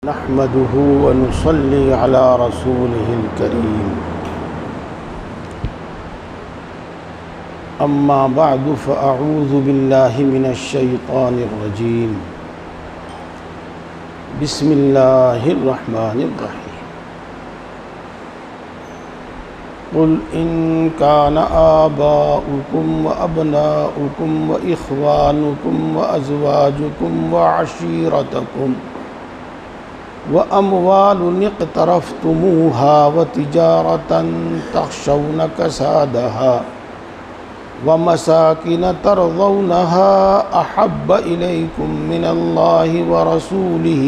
نحمده ونصلي على رسوله الكريم أما بعد فأعوذ بالله من الشيطان الرجيم بسم الله الرحمن الرحيم قل إن كان آباؤكم وأبناؤكم وإخوانكم وأزواجكم وعشيرتكم وأموال اقترفتموها وتجارة تخشون كسادها ومساكن ترضونها أحب إليكم من الله ورسوله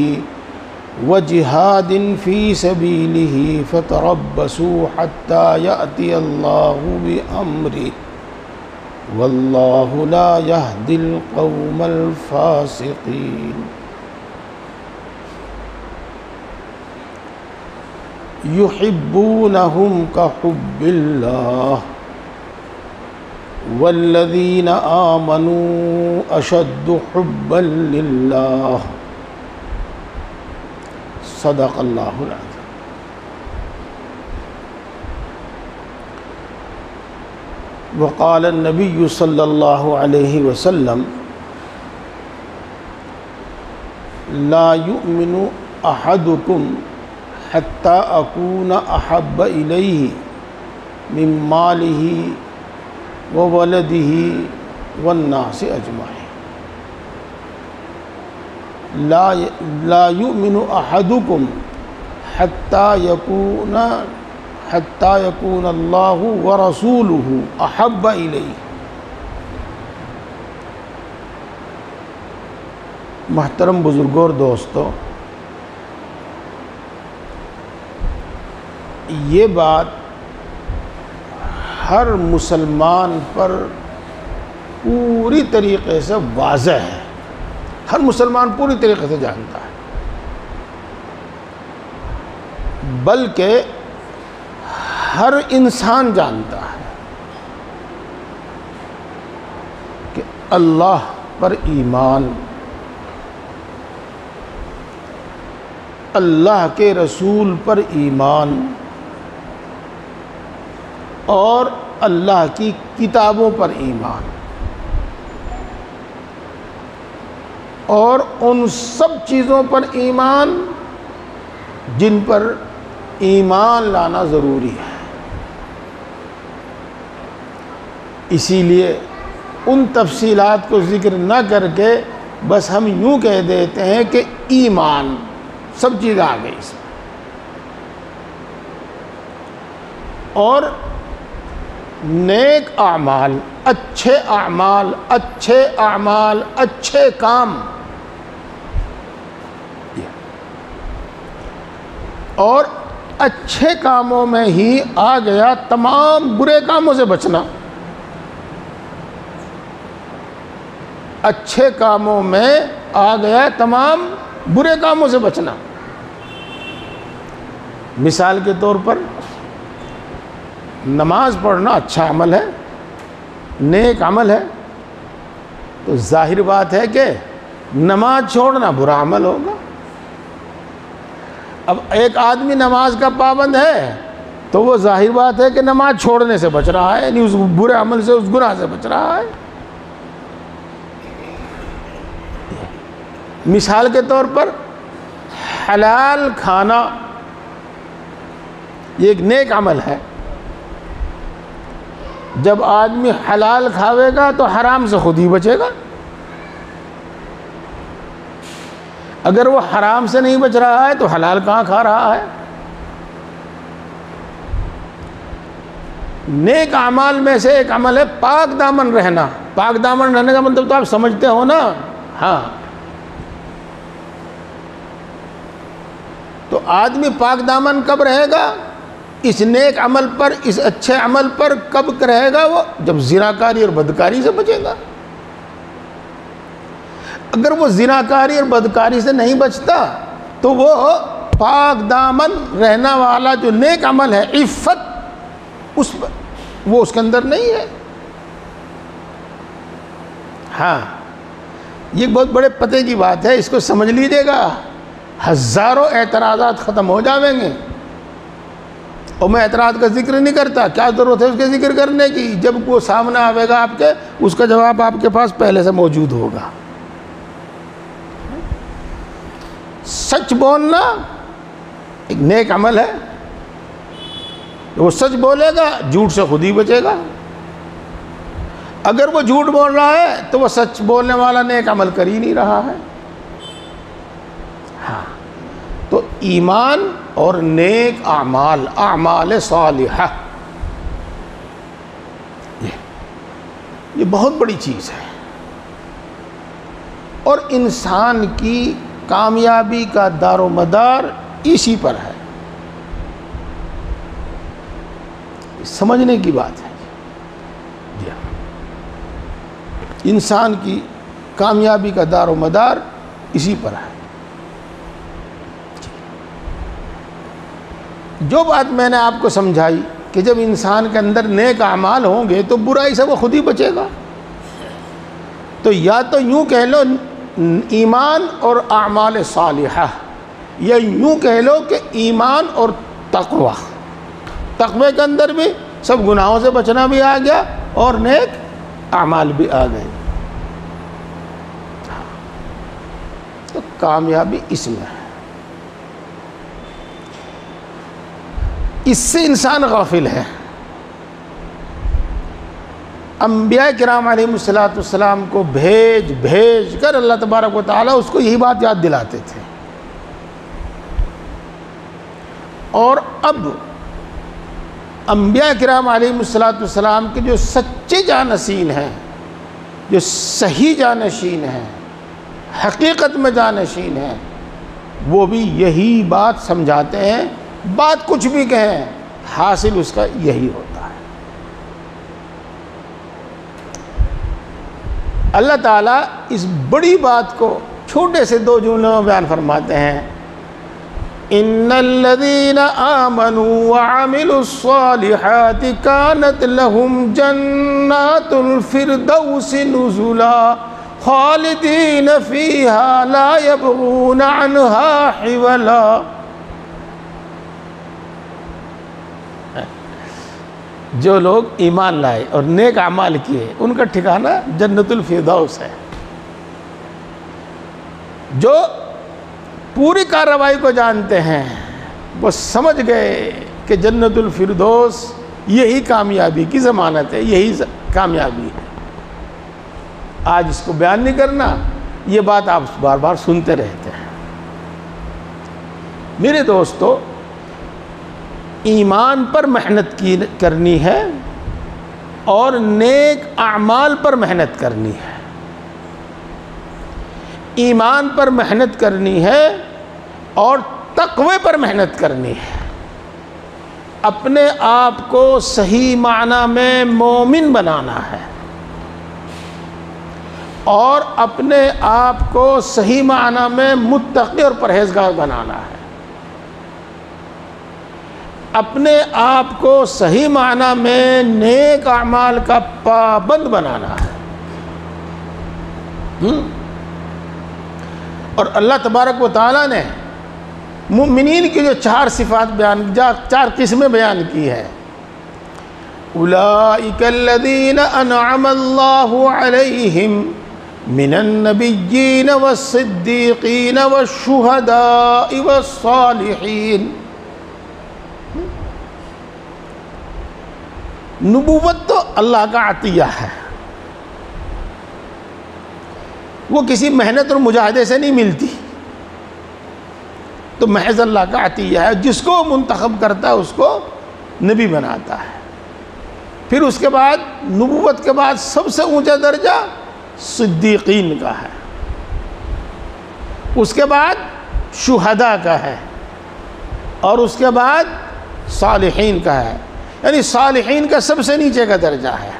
وجهاد في سبيله فتربصوا حتى يأتي الله بأمره والله لا يهدي القوم الفاسقين يحبونهم كحب الله والذين آمنوا أشد حبا لله صدق الله العظيم. وقال النبي صلى الله عليه وسلم لا يؤمن أحدكم حتى أكون أحب إليه من ماله وولده والناس أجمعين. لا يؤمن أحدكم حتى يكون الله ورسوله أحب إليه. محترم بزرگوں اور دوستو، یہ بات ہر مسلمان پر پوری طریقے سے واضح ہے، ہر مسلمان پوری طریقے سے جانتا ہے، بلکہ ہر انسان جانتا ہے کہ اللہ پر ایمان، اللہ کے رسول پر ایمان اور اللہ کی کتابوں پر ایمان اور ان سب چیزوں پر ایمان جن پر ایمان لانا ضروری ہے. اسی لیے ان تفصیلات کو ذکر نہ کر کے بس ہم یوں کہہ دیتے ہیں کہ ایمان، سب چیز آ گئی اس میں. اور نیک اعمال، اچھے اعمال، اچھے اعمال، اچھے کام، اور اچھے کاموں میں ہی آ گیا تمام برے کاموں سے بچنا. اچھے کاموں میں آ گیا تمام برے کاموں سے بچنا. مثال کے طور پر نماز پڑھنا اچھا عمل ہے، نیک عمل ہے، تو ظاہر بات ہے کہ نماز چھوڑنا برا عمل ہوگا. اب ایک آدمی نماز کا پابند ہے تو وہ ظاہر بات ہے کہ نماز چھوڑنے سے بچ رہا ہے، یعنی اس برے عمل سے، اس گناہ سے بچ رہا ہے. مثال کے طور پر حلال کھانا یہ ایک نیک عمل ہے. جب آدمی حلال کھاوے گا تو حرام سے خود ہی بچے گا. اگر وہ حرام سے نہیں بچ رہا ہے تو حلال کہاں کھا رہا ہے؟ نیک اعمال میں سے ایک عمل ہے پاک دامن رہنا. پاک دامن رہنے کا مطلب تو آپ سمجھتے ہو نا؟ ہاں. تو آدمی پاک دامن کب رہے گا؟ اس نیک عمل پر، اس اچھے عمل پر کب رہے گا وہ؟ جب زناکاری اور بدکاری سے بچے گا. اگر وہ زناکاری اور بدکاری سے نہیں بچتا تو وہ پاک دامن رہنا والا جو نیک عمل ہے، عفت، وہ اس کے اندر نہیں ہے. ہاں، یہ بہت بڑے پتے کی بات ہے، اس کو سمجھ لیجیے گا. ہزاروں اعتراضات ختم ہو جائیں گے. اور میں اعتراض کا ذکر نہیں کرتا، کیا ضرورت ہے اس کے ذکر کرنے کی؟ جب وہ سامنے آئے گا آپ کے، اس کا جواب آپ کے پاس پہلے سے موجود ہوگا. سچ بولنا ایک نیک عمل ہے. وہ سچ بولے گا جھوٹ سے خود ہی بچے گا. اگر وہ جھوٹ بول رہا ہے تو وہ سچ بولنے والا نیک عمل کر ہی نہیں رہا ہے. ہاں، تو ایمان اور نیک اعمال، اعمال صالحہ، یہ بہت بڑی چیز ہے. اور انسان کی کامیابی کا دار و مدار اسی پر ہے. سمجھنے کی بات ہے. جی ہاں، انسان کی کامیابی کا دار و مدار اسی پر ہے. جو بات میں نے آپ کو سمجھائی کہ جب انسان کے اندر نیک اعمال ہوں گے تو برائی سے وہ خود ہی بچے گا. تو یا تو یوں کہہ لو ایمان اور اعمال صالحہ، یا یوں کہہ لو کہ ایمان اور تقوی. تقوی کے اندر بھی سب گناہوں سے بچنا بھی آ گیا اور نیک اعمال بھی آ گئے. تو کامیابی اس میں ہے. اس سے انسان غافل ہے. انبیاء کرام علیہ السلام کو بھیج کر اللہ تبارک و تعالیٰ اس کو یہی بات یاد دلاتے تھے. اور اب انبیاء کرام علیہ السلام کے جو سچے جانشین ہیں، جو صحیح جانشین ہیں، حقیقت میں جانشین ہیں، وہ بھی یہی بات سمجھاتے ہیں. بات کچھ بھی کہیں، حاصل اس کا یہی ہوتا ہے. اللہ تعالیٰ اس بڑی بات کو چھوٹے سے 2 جملوں میں بیان فرماتے ہیں. ان الذين آمنوا وعملوا الصالحات كانت لهم جنات الفردوس نزلا خالدين فيها لا يبغون عنها حولا. جو لوگ ایمان لائے اور نیک اعمال کیے ان کا ٹھکانہ جنت الفردوس ہے. جو پوری کارروائی کو جانتے ہیں وہ سمجھ گئے کہ جنت الفردوس یہی کامیابی کی ضمانت ہے، یہی کامیابی ہے. آج اس کو بیان نہیں کرنا، یہ بات آپ بار بار سنتے رہتے ہیں. میرے دوستو، ایمان پر محنت کرنی ہے اور نیک اعمال پر محنت کرنی ہے. ایمان پر محنت کرنی ہے اور تقوی پر محنت کرنی ہے. اپنے آپ کو صحیح معنی میں مومن بنانا ہے اور اپنے آپ کو صحیح معنی میں متقی اور پرہیزگار بنانا ہے. اپنے آپ کو صحیح معنی میں نیک اعمال کا پابند بنانا ہے. اور اللہ تبارک و تعالیٰ نے مومنین کی جو 4 صفات 4 قسمیں بیان کی ہے. اولئک الذین انعم اللہ علیہم من النبیین والصدیقین والشہداء والصالحین. نبوت تو اللہ کا عطیہ ہے، وہ کسی محنت اور مجاہدے سے نہیں ملتی. تو محض اللہ کا عطیہ ہے. جس کو منتخب کرتا ہے اس کو نبی بناتا ہے. پھر اس کے بعد نبوت کے بعد سب سے اونچا درجہ صدیقین کا ہے، اس کے بعد شہداء کا ہے، اور اس کے بعد صالحین کا ہے. یعنی صالحین کا سب سے نیچے کا درجہ ہے.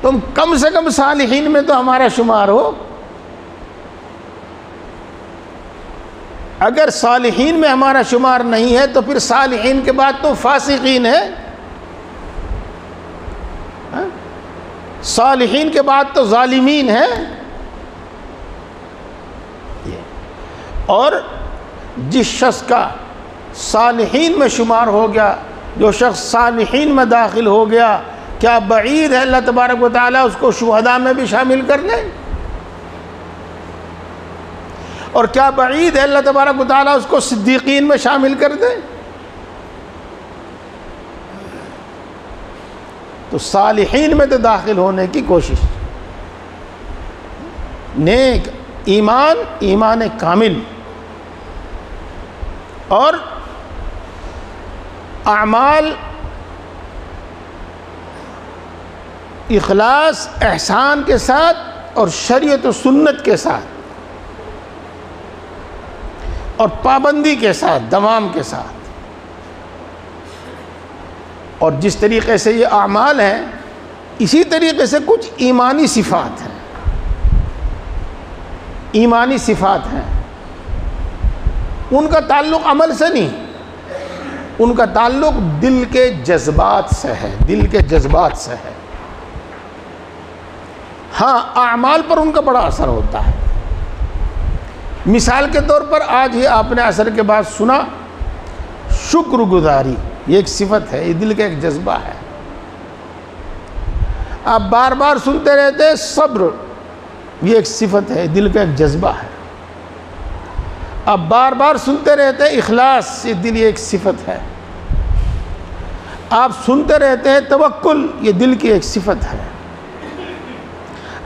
تم کم سے کم صالحین میں تو ہمارا شمار ہو. اگر صالحین میں ہمارا شمار نہیں ہے تو پھر صالحین کے بعد تو فاسقین ہے، صالحین کے بعد تو ظالمین ہے. اور جس شخص کا صالحین میں شمار ہو گیا، جو شخص صالحین میں داخل ہو گیا، کیا بعید ہے اللہ تبارک و تعالیٰ اس کو شہداء میں بھی شامل کر لیں؟ اور کیا بعید ہے اللہ تبارک و تعالیٰ اس کو صدیقین میں شامل کر دیں؟ تو صالحین میں تو داخل ہونے کی کوشش، نیک ایمان، ایمان کامل، اور اعمال اخلاص احسان کے ساتھ اور شریعت و سنت کے ساتھ اور پابندی کے ساتھ، دوام کے ساتھ. اور جس طریقے سے یہ اعمال ہیں، اسی طریقے سے کچھ ایمانی صفات ہیں. ایمانی صفات ہیں، ان کا تعلق عمل سے نہیں، ان کا تعلق دل کے جذبات سے ہے، دل کے جذبات سے ہے. ہاں، اعمال پر ان کا بڑا اثر ہوتا ہے. مثال کے طور پر آج ہی آپ نے عصر کے بعد سنا شکر گزاری، یہ ایک صفت ہے، یہ دل کا ایک جذبہ ہے. آپ بار بار سنتے رہتے ہیں صبر، یہ ایک صفت ہے، دل کا ایک جذبہ ہے. آپ بار بار سنتے رہتے ہیں اخلاص، یہ دل ایک صفت ہے. آپ سنتے رہتے ہیں توکل، یہ دل کی ایک صفت ہے.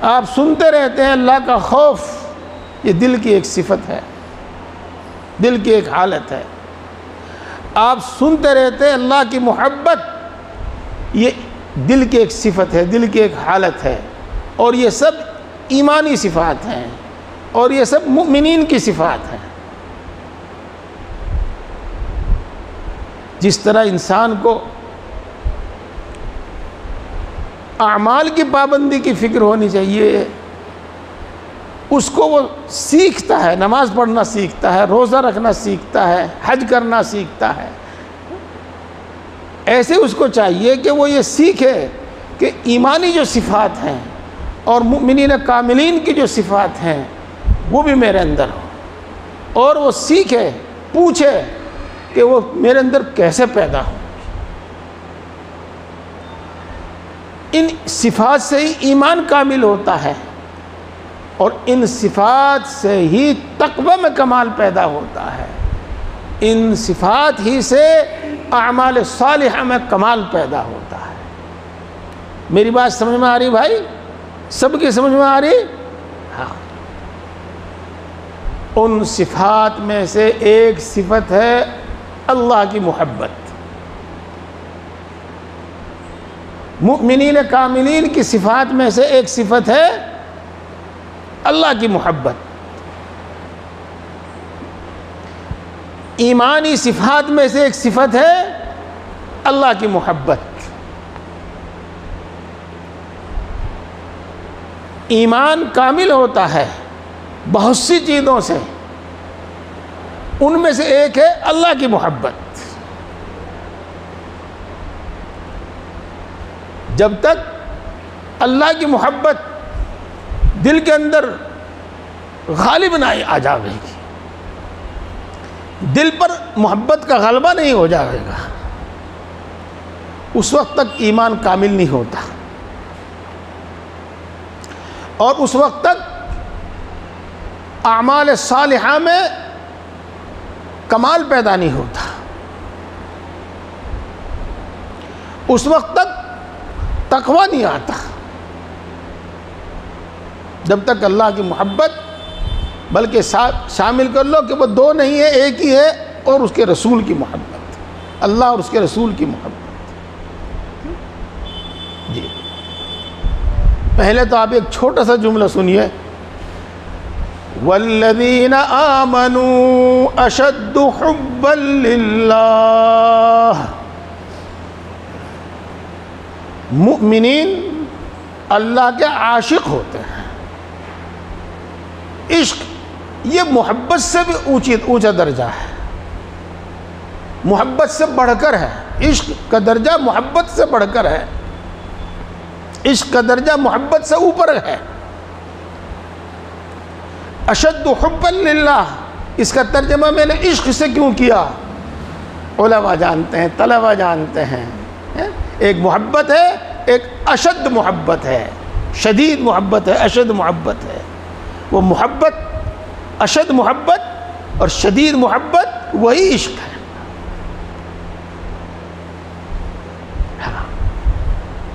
آپ سنتے رہتے ہیں اللہ کا خوف، یہ دل کی ایک صفت ہے، دل کی ایک حالت ہے. آپ سنتے رہتے ہیں اللہ کی محبت، یہ دل کی ایک صفت ہے، دل کی ایک حالت ہے. اور یہ سب ایمانی صفات ہیں، اور یہ سب مؤمنین کی صفات ہیں. جس طرح انسان کو اعمال کی پابندی کی فکر ہونی چاہیے، اس کو وہ سیکھتا ہے، نماز پڑھنا سیکھتا ہے، روزہ رکھنا سیکھتا ہے، حج کرنا سیکھتا ہے، ایسے اس کو چاہیے کہ وہ یہ سیکھے کہ ایمانی جو صفات ہیں اور مؤمنین کاملین کی جو صفات ہیں وہ بھی میرے اندر ہو، اور وہ سیکھے، پوچھے کہ وہ میرے اندر کیسے پیدا ہو. ان صفات سے ہی ایمان کامل ہوتا ہے، اور ان صفات سے ہی تقوی میں کمال پیدا ہوتا ہے. ان صفات ہی سے اعمال صالحہ میں کمال پیدا ہوتا ہے. میری بات سمجھ میں آ رہی بھائی؟ سب کی سمجھ میں آ رہی؟ ہاں. ان صفات میں سے ایک صفت ہے اللہ کی محبت. مؤمنین کاملین کی صفات میں سے ایک صفت ہے اللہ کی محبت. ایمانی صفات میں سے ایک صفت ہے اللہ کی محبت. ایمان کامل ہوتا ہے بہت سی چیزوں سے، ان میں سے ایک ہے اللہ کی محبت. جب تک اللہ کی محبت دل کے اندر غالب نہ آ جائے گی، دل پر محبت کا غلبہ نہیں ہو جائے گا، اس وقت تک ایمان کامل نہیں ہوتا، اور اس وقت تک اعمال صالحہ میں کمال پیدا نہیں ہوتا. اس وقت تک تقویٰ نہیں آتا، جب تک اللہ کی محبت، بلکہ شامل کر لو کہ وہ دو نہیں ہے، ایک ہی ہے، اور اس کے رسول کی محبت، اللہ اور اس کے رسول کی محبت. جی پہلے تو آپ ایک چھوٹا سا جملہ سنیے، والذین آمنوا اشد حبا للہ. مؤمنین اللہ کے عاشق ہوتے ہیں. عشق یہ محبت سے بھی اونچا درجہ ہے، محبت سے بڑھ کر ہے. عشق کا درجہ محبت سے بڑھ کر ہے، عشق کا درجہ محبت سے اوپر ہے. اشد حبا للہ، اس کا ترجمہ میں نے عشق سے کیوں کیا؟ علماء جانتے ہیں، طلباء جانتے ہیں، ایک محبت ہے، ایک اشد محبت ہے، شدید محبت ہے، اشد محبت ہے۔ وہ محبت، اشد محبت اور شدید محبت وہی عشق ہے۔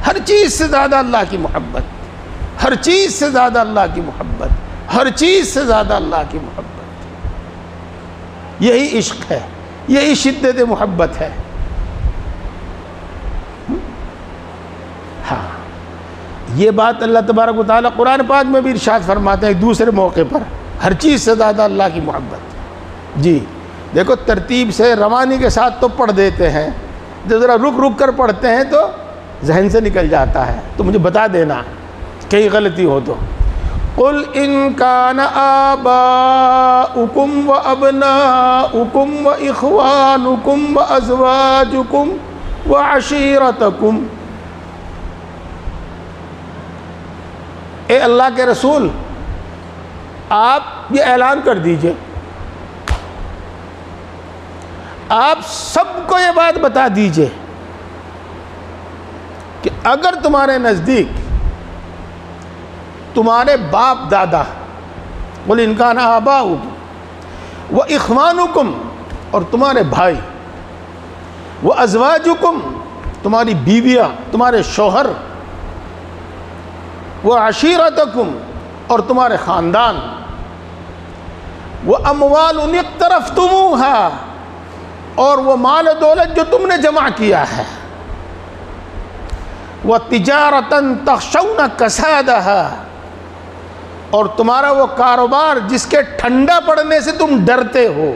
ہر چیز سے زیادہ اللہ کی محبت، ہر چیز سے زیادہ اللہ کی محبت، ہر چیز سے زیادہ اللہ کی محبت، یہی عشق ہے، یہی شدت محبت ہے۔ ہاں، یہ بات اللہ تبارک و تعالیٰ قرآن پاک میں بھی ارشاد فرماتے ہیں ایک دوسرے موقع پر، ہر چیز سے زیادہ اللہ کی محبت۔ جی دیکھو، ترتیب سے روانی کے ساتھ تو پڑھ دیتے ہیں، جب ذرا رک رک کر پڑھتے ہیں تو ذہن سے نکل جاتا ہے، تو مجھے بتا دینا کہیں غلطی ہو تو۔ قل ان کان آباؤکم وابناؤکم واخوانکم وازواجکم وعشیرتکم، اے اللہ کے رسول آپ یہ اعلان کر دیجئے، آپ سب کو یہ بات بتا دیجئے کہ اگر تمہارے نزدیک تمہارے باپ دادا، قل ان کان آباؤکم واخوانکم، اور تمہارے بھائی، وازواجکم، تمہاری بیویاں، تمہارے شوہر، وعشیرتکم، اور تمہارے خاندان، واموال اقترفتموها، اور وہ مال و دولت جو تم نے جمع کیا ہے، وتجارةً تخشون کسادها، اور تمہارا وہ کاروبار جس کے ٹھنڈا پڑنے سے تم ڈرتے ہو،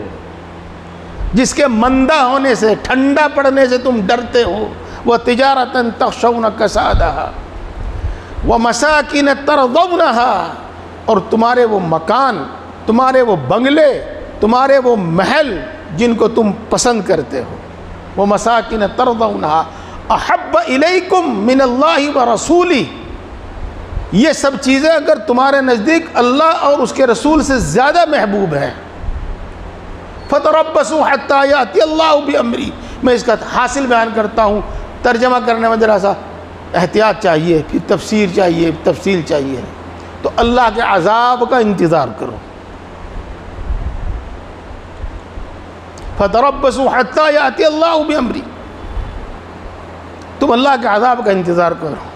جس کے مندہ ہونے سے، ٹھنڈا پڑنے سے تم ڈرتے ہو، وتجارةً تخشون کسادها، ومساکن ترضونها، اور تمہارے وہ مکان، تمہارے وہ بنگلے، تمہارے وہ محل جن کو تم پسند کرتے ہو، ومساکن ترضونها احب الیکم من اللہ ورسولہ، یہ سب چیزیں اگر تمہارے نزدیک اللہ اور اس کے رسول سے زیادہ محبوب ہیں، فتربصوا حتی یأتی اللہ بامرہ، میں اس کا حاصل بیان کرتا ہوں، ترجمہ کرنے میں ذرا سا احتیاط چاہیے، پھر تفسیر چاہیے، تفصیل چاہیے، تو اللہ کے عذاب کا انتظار کرو، فتربصوا حتی یأتی اللہ بامرہ، تم اللہ کے عذاب کا انتظار کرو،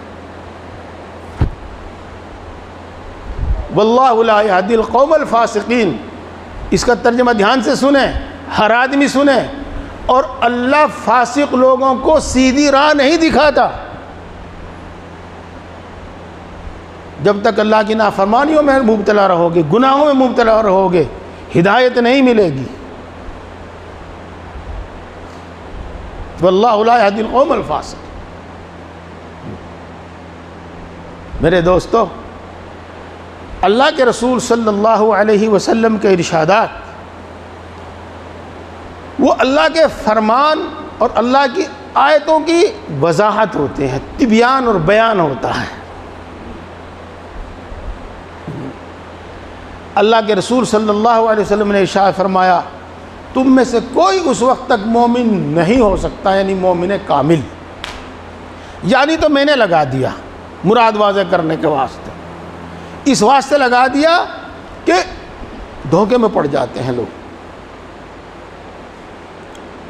واللہ لا یہدی القوم الفاسقین، اس کا ترجمہ دھیان سے سنیں، ہر آدمی سنیں، اور اللہ فاسق لوگوں کو سیدھی راہ نہیں دکھاتا، جب تک اللہ کی نافرمانیوں میں مبتلا رہو گے، گناہوں میں مبتلا رہو گے، ہدایت نہیں ملے گی۔ واللہ لا یہدی القوم الفاسق۔ میرے دوستو، اللہ کے رسول صلی اللہ علیہ وسلم کے ارشادات وہ اللہ کے فرمان اور اللہ کی آیتوں کی وضاحت ہوتے ہیں، تبیان اور بیان ہوتا ہے۔ اللہ کے رسول صلی اللہ علیہ وسلم نے ارشاد فرمایا، تم میں سے کوئی اس وقت تک مومن نہیں ہو سکتا، یعنی مومن کامل، یعنی تو میں نے لگا دیا مراد واضح کرنے کے واسطے، اس واسطے لگا دیا کہ دھوکے میں پڑ جاتے ہیں لوگ،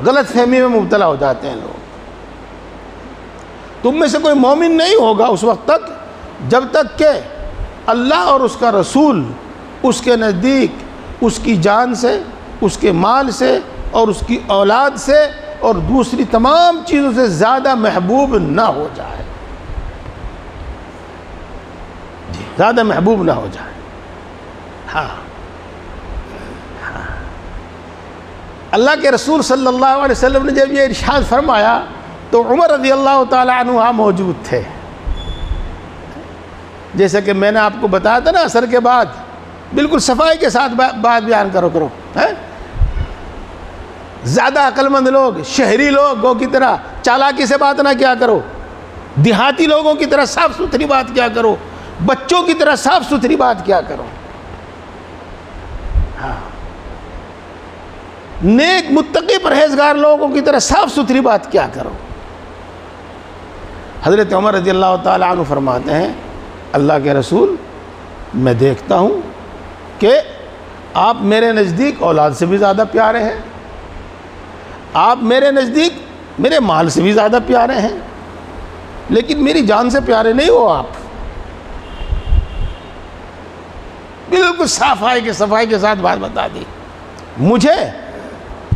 غلط فہمی میں مبتلا ہو جاتے ہیں لوگ۔ تم میں سے کوئی مومن نہیں ہوگا اس وقت تک جب تک کہ اللہ اور اس کا رسول اس کے نزدیک اس کی جان سے، اس کے مال سے اور اس کی اولاد سے اور دوسری تمام چیزوں سے زیادہ محبوب نہ ہو جائے، زیادہ محبوب نہ ہو جائے۔ ہاں، اللہ کے رسول صلی اللہ علیہ وسلم نے جب یہ ارشاد فرمایا تو عمر رضی اللہ تعالی عنہ وہاں موجود تھے، جیسا کہ میں نے آپ کو بتایا تھا نا، عصر کے بعد بالکل صفائی کے ساتھ بات بیان کرو، زیادہ عقل مند لوگ، شہری لوگوں کی طرح چالاکی سے بات نہ کیا کرو، دیہاتی لوگوں کی طرح صاف ستھری بات کیا کرو، بچوں کی طرح صاف ستھری بات کیا کرو۔ ہاں، نیک متقی پرہیزگار لوگوں کی طرح صاف ستھری بات کیا کرو۔ حضرت عمر رضی اللہ تعالیٰ عنہ فرماتے ہیں اللہ کے رسول میں دیکھتا ہوں کہ آپ میرے نزدیک اولاد سے بھی زیادہ پیارے ہیں، آپ میرے نزدیک میرے مال سے بھی زیادہ پیارے ہیں، لیکن میری جان سے پیارے نہیں ہو آپ۔ بالکل صفائی کے ساتھ بات بتا دی، مجھے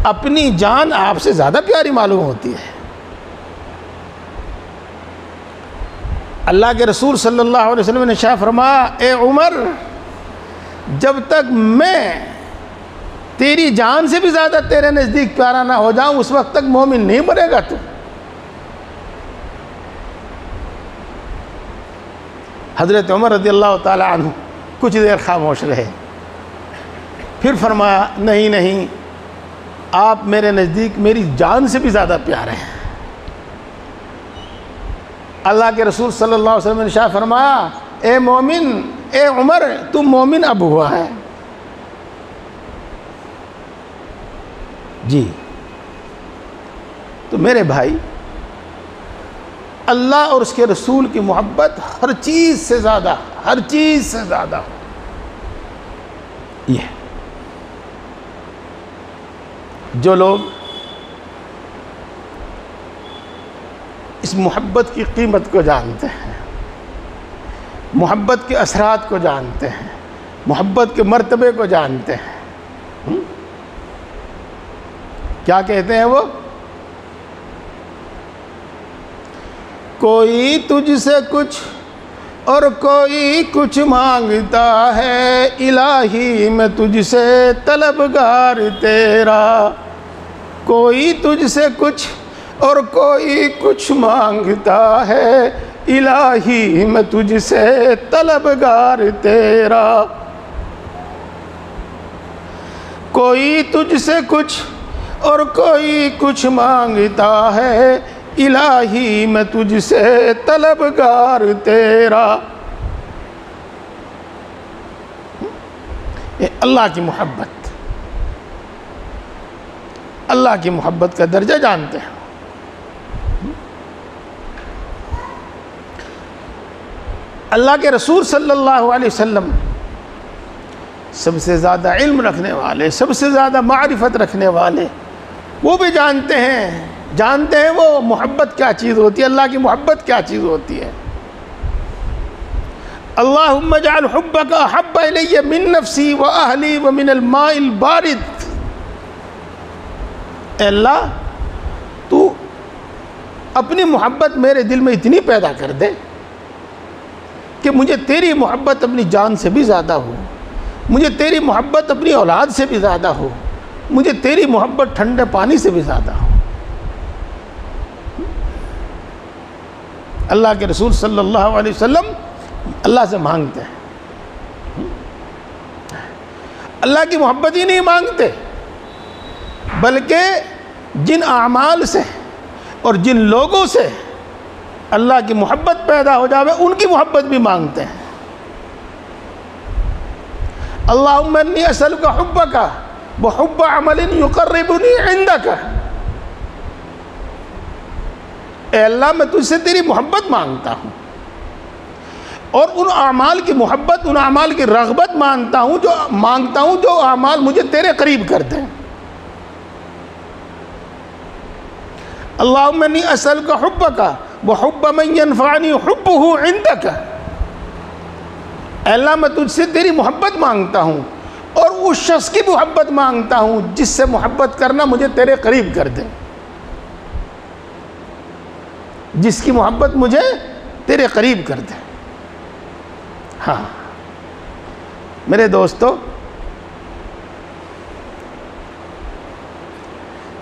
اپنی جان آپ سے زیادہ پیاری معلوم ہوتی ہے۔ اللہ کے رسول صلی اللہ علیہ وسلم نے ارشاد فرمایا اے عمر، جب تک میں تیری جان سے بھی زیادہ تیرے نزدیک پیارا نہ ہو جاؤں اس وقت تک مومن نہیں بنے گا تو۔ حضرت عمر رضی اللہ تعالی عنہ کچھ دیر خاموش رہے، پھر فرمایا نہیں، آپ میرے نزدیک میری جان سے بھی زیادہ پیارے ہیں۔ اللہ کے رسول صلی اللہ علیہ وسلم نے ارشاد فرمایا اے مومن، اے عمر تم مومن اب ہوا ہے۔ جی تو میرے بھائی، اللہ اور اس کے رسول کی محبت ہر چیز سے زیادہ یہ جو لوگ اس محبت کی قیمت کو جانتے ہیں، محبت کے اثرات کو جانتے ہیں، محبت کے مرتبے کو جانتے ہیں، کیا کہتے ہیں وہ؟ کوئی تجھ سے کچھ اور کوئی کچھ مانگتا ہے، الہی میں تجھ سے طلبگار تیرا۔ کوئی تجھ سے کچھ اور کوئی کچھ مانگتا ہے، الہی میں تجھ سے طلبگار تیرا۔ کوئی تجھ سے کچھ اور کوئی کچھ مانگتا ہے، الہی میں تجھ سے طلبگار تیرا۔ اللہ کی محبت، اللہ کی محبت کا درجہ جانتے ہیں۔ اللہ کے رسول صلی اللہ علیہ وسلم سب سے زیادہ علم رکھنے والے، سب سے زیادہ معرفت رکھنے والے، وہ بھی جانتے ہیں وہ محبت کیا چیز ہوتی ہے، اللہ کی محبت کیا چیز ہوتی ہے۔ اللہم اجعل حبک احب الی من نفسی و اہلی و من الماء البارد۔ اے اللہ تو اپنی محبت میرے دل میں اتنی پیدا کر دے کہ مجھے تیری محبت اپنی جان سے بھی زیادہ ہو، مجھے تیری محبت اپنی اولاد سے بھی زیادہ ہو، مجھے تیری محبت ٹھنڈے پانی سے بھی زیادہ ہو۔ اللہ کے رسول صلی اللہ علیہ وسلم اللہ سے مانگتے ہیں، اللہ کی محبت ہی نہیں مانگتے، بلکہ جن اعمال سے اور جن لوگوں سے اللہ کی محبت پیدا ہو جاوے ان کی محبت بھی مانگتے ہیں۔ اللہم انی اسألک حبک وحب عمل یقربنی عندک۔ اے اللہ میں تجھ سے تیری محبت مانگتا ہوں اور ان اعمال کی محبت، ان اعمال کی رغبت مانگتا ہوں جو اعمال مجھے تیرے قریب کر دیں۔ اللہم انی اسألک حبک وحب من ینفعنی حبہ عندک۔ اے اللہ میں تجھ سے تیری محبت مانگتا ہوں اور اس شخص کی محبت مانگتا ہوں جس سے محبت کرنا مجھے تیرے قریب کر دے، جس کی محبت مجھے تیرے قریب کر دے۔ ہاں میرے دوستو،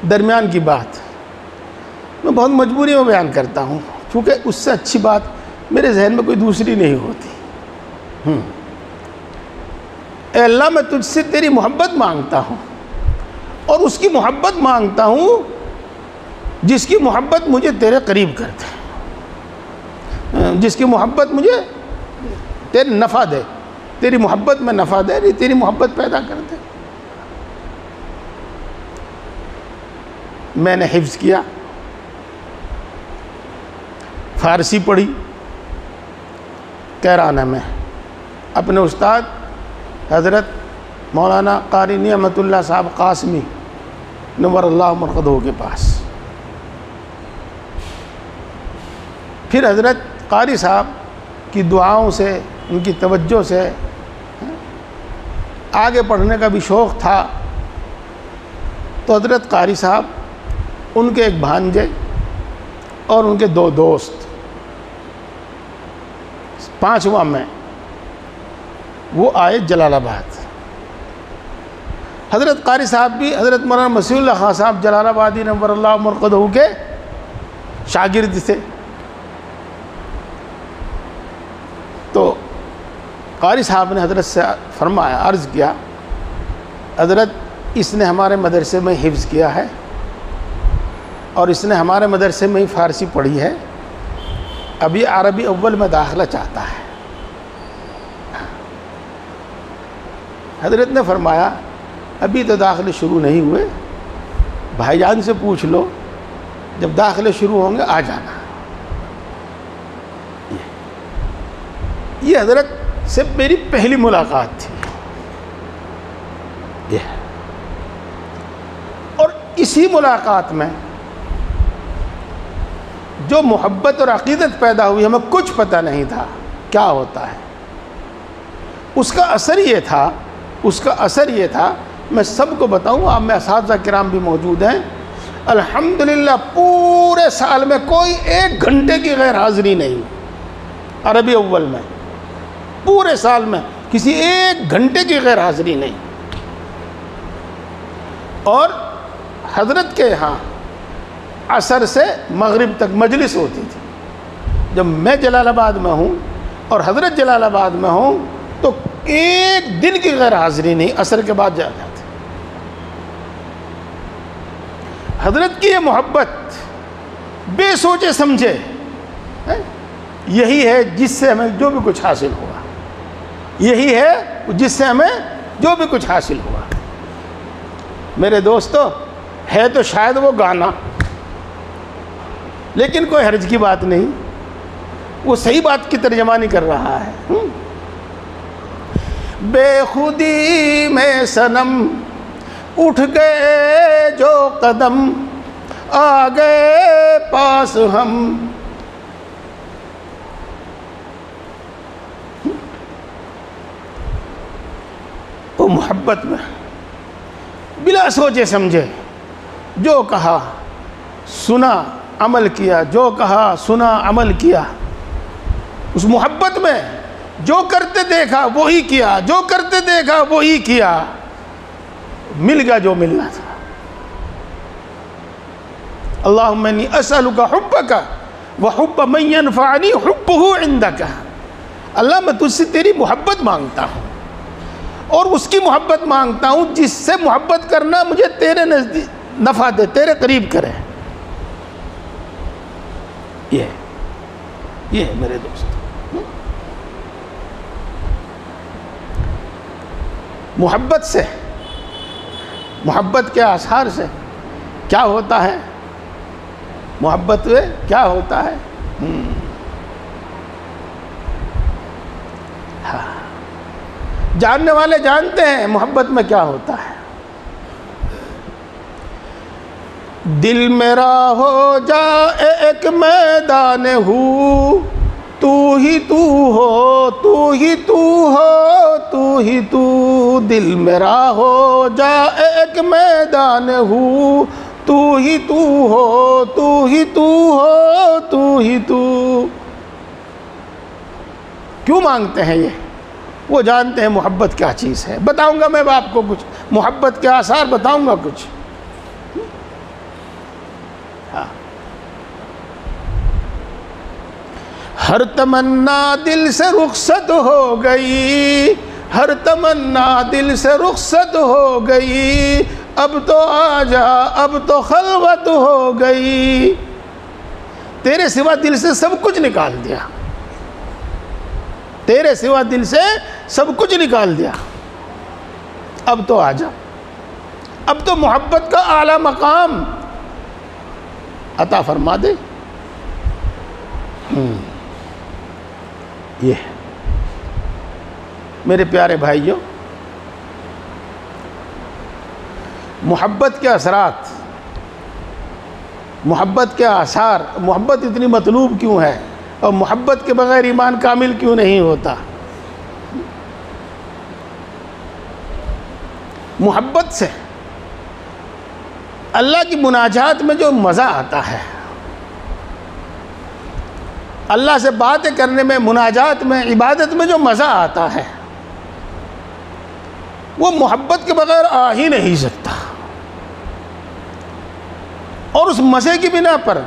درمیان کی بات میں بہت مجبوری میں بیان کرتا ہوں، کیونکہ اس سے اچھی بات میرے ذہن میں کوئی دوسری نہیں ہوتی۔ اے اللہ میں تجھ سے تیری محبت مانگتا ہوں اور اس کی محبت مانگتا ہوں جس کی محبت مجھے تیرے قریب کر دے، جس کی محبت مجھے تیرے نفع دے، تیری محبت میں نفع دے، تیری محبت پیدا کر دے۔ میں نے حفظ کیا، فارسی پڑھی کیرانہ میں اپنے استاد حضرت مولانا قاری نعمت اللہ صاحب قاسمی نور اللہ مرقدہ کے پاس. پھر حضرت قاری صاحب کی دعاؤں سے، ان کی توجہ سے آگے پڑھنے کا بھی شوق تھا، تو حضرت قاری صاحب، ان کے ایک بھانجے اور ان کے 2 دوست، 5واں میں وہ آئے جلال آباد. حضرت قاری صاحب بھی حضرت مولانا مسیح اللہ خان صاحب جلال آبادی نور اللہ مرقدہ کے شاگرد تھے. تو قاری صاحب نے حضرت سے فرمایا، عرض کیا، حضرت اس نے ہمارے مدرسے میں حفظ کیا ہے اور اس نے ہمارے مدرسے میں ہی فارسی پڑھی ہے، ابھی عربی اول میں داخلہ چاہتا ہے. حضرت نے فرمایا ابھی تو داخلے شروع نہیں ہوئے، بھائی جان سے پوچھ لو، جب داخلے شروع ہوں گے آ جانا. یہ حضرت سے میری پہلی ملاقات تھی. اور اسی ملاقات میں جو محبت اور عقیدت پیدا ہوئی، ہمیں کچھ پتہ نہیں تھا کیا ہوتا ہے. اس کا اثر یہ تھا، میں سب کو بتاؤں، آپ میں اساتذہ کرام بھی موجود ہیں، الحمدللہ پورے سال میں کوئی 1 گھنٹے کی غیر حاضری نہیں عربی اول میں، پورے سال میں کسی 1 گھنٹے کی غیر حاضری نہیں. اور حضرت کے یہاں عصر سے مغرب تک مجلس ہوتی تھی. جب میں جلال آباد میں ہوں اور حضرت جلال آباد میں ہوں تو 1 دن کی غیر حاضری نہیں، عصر کے بعد جا جاتے. حضرت کی یہ محبت بے سوچے سمجھے یہی ہے جس سے ہمیں جو بھی کچھ حاصل ہوا، یہی ہے جس سے ہمیں جو بھی کچھ حاصل ہوا. میرے دوستو، ہے تو شاید وہ گانا، لیکن کوئی حرج کی بات نہیں، وہ صحیح بات کی ترجمانی کر رہا ہے. بے خودی میں صنم اٹھ گئے جو قدم، آ گئے پاس ہم. وہ محبت میں بلا سوچے سمجھے جو کہا سنا عمل کیا، جو کہا سنا عمل کیا. اس محبت میں جو کرتے دیکھا وہی کیا، جو کرتے دیکھا وہی کیا، مل گیا جو ملنا تھا. اللہم انی اسألک حبک وحب من ینفعنی حبہ عندک. اللہ میں تجھ سے تیری محبت مانگتا ہوں اور اس کی محبت مانگتا ہوں جس سے محبت کرنا مجھے تیرے نزدیک نفع دے، تیرے قریب کرے. یہ ہے میرے دوست. محبت سے، محبت کے آثار سے کیا ہوتا ہے، محبت میں کیا ہوتا ہے. جاننے والے جانتے ہیں محبت میں کیا ہوتا ہے. دل میرا ہو جائے ایک میدان ہو، تو ہی تو ہو، تو ہی تو ہو، تو ہی تو. دل میرا ہو جائے ایک میدان ہو، تو ہی تو ہو، تو ہی تو ہو، تو ہی تو. کیوں مانگتے ہیں یہ؟ وہ جانتے ہیں محبت کیا چیز ہے. بتاؤں گا میں آپ کو کچھ محبت کے آثار بتاؤں گا کچھ. ہر تمنا دل سے رخصت ہو گئی، ہر تمنا دل سے رخصت ہو گئی، اب تو آ جا، اب تو خلوت ہو گئی. تیرے سوا دل سے سب کچھ نکال دیا، تیرے سوا دل سے سب کچھ نکال دیا، اب تو آ جا. اب تو محبت کا اعلیٰ مقام عطا فرما دے۔ یہ میرے پیارے بھائیوں، محبت کے اثرات، محبت کے آثار، محبت اتنی مطلوب کیوں ہے اور محبت کے بغیر ایمان کامل کیوں نہیں ہوتا؟ محبت سے اللہ کی مناجات میں جو مزہ آتا ہے، اللہ سے باتیں کرنے میں، مناجات میں، عبادت میں جو مزہ آتا ہے، وہ محبت کے بغیر آ ہی نہیں سکتا۔ اور اس مزے کی بنا پر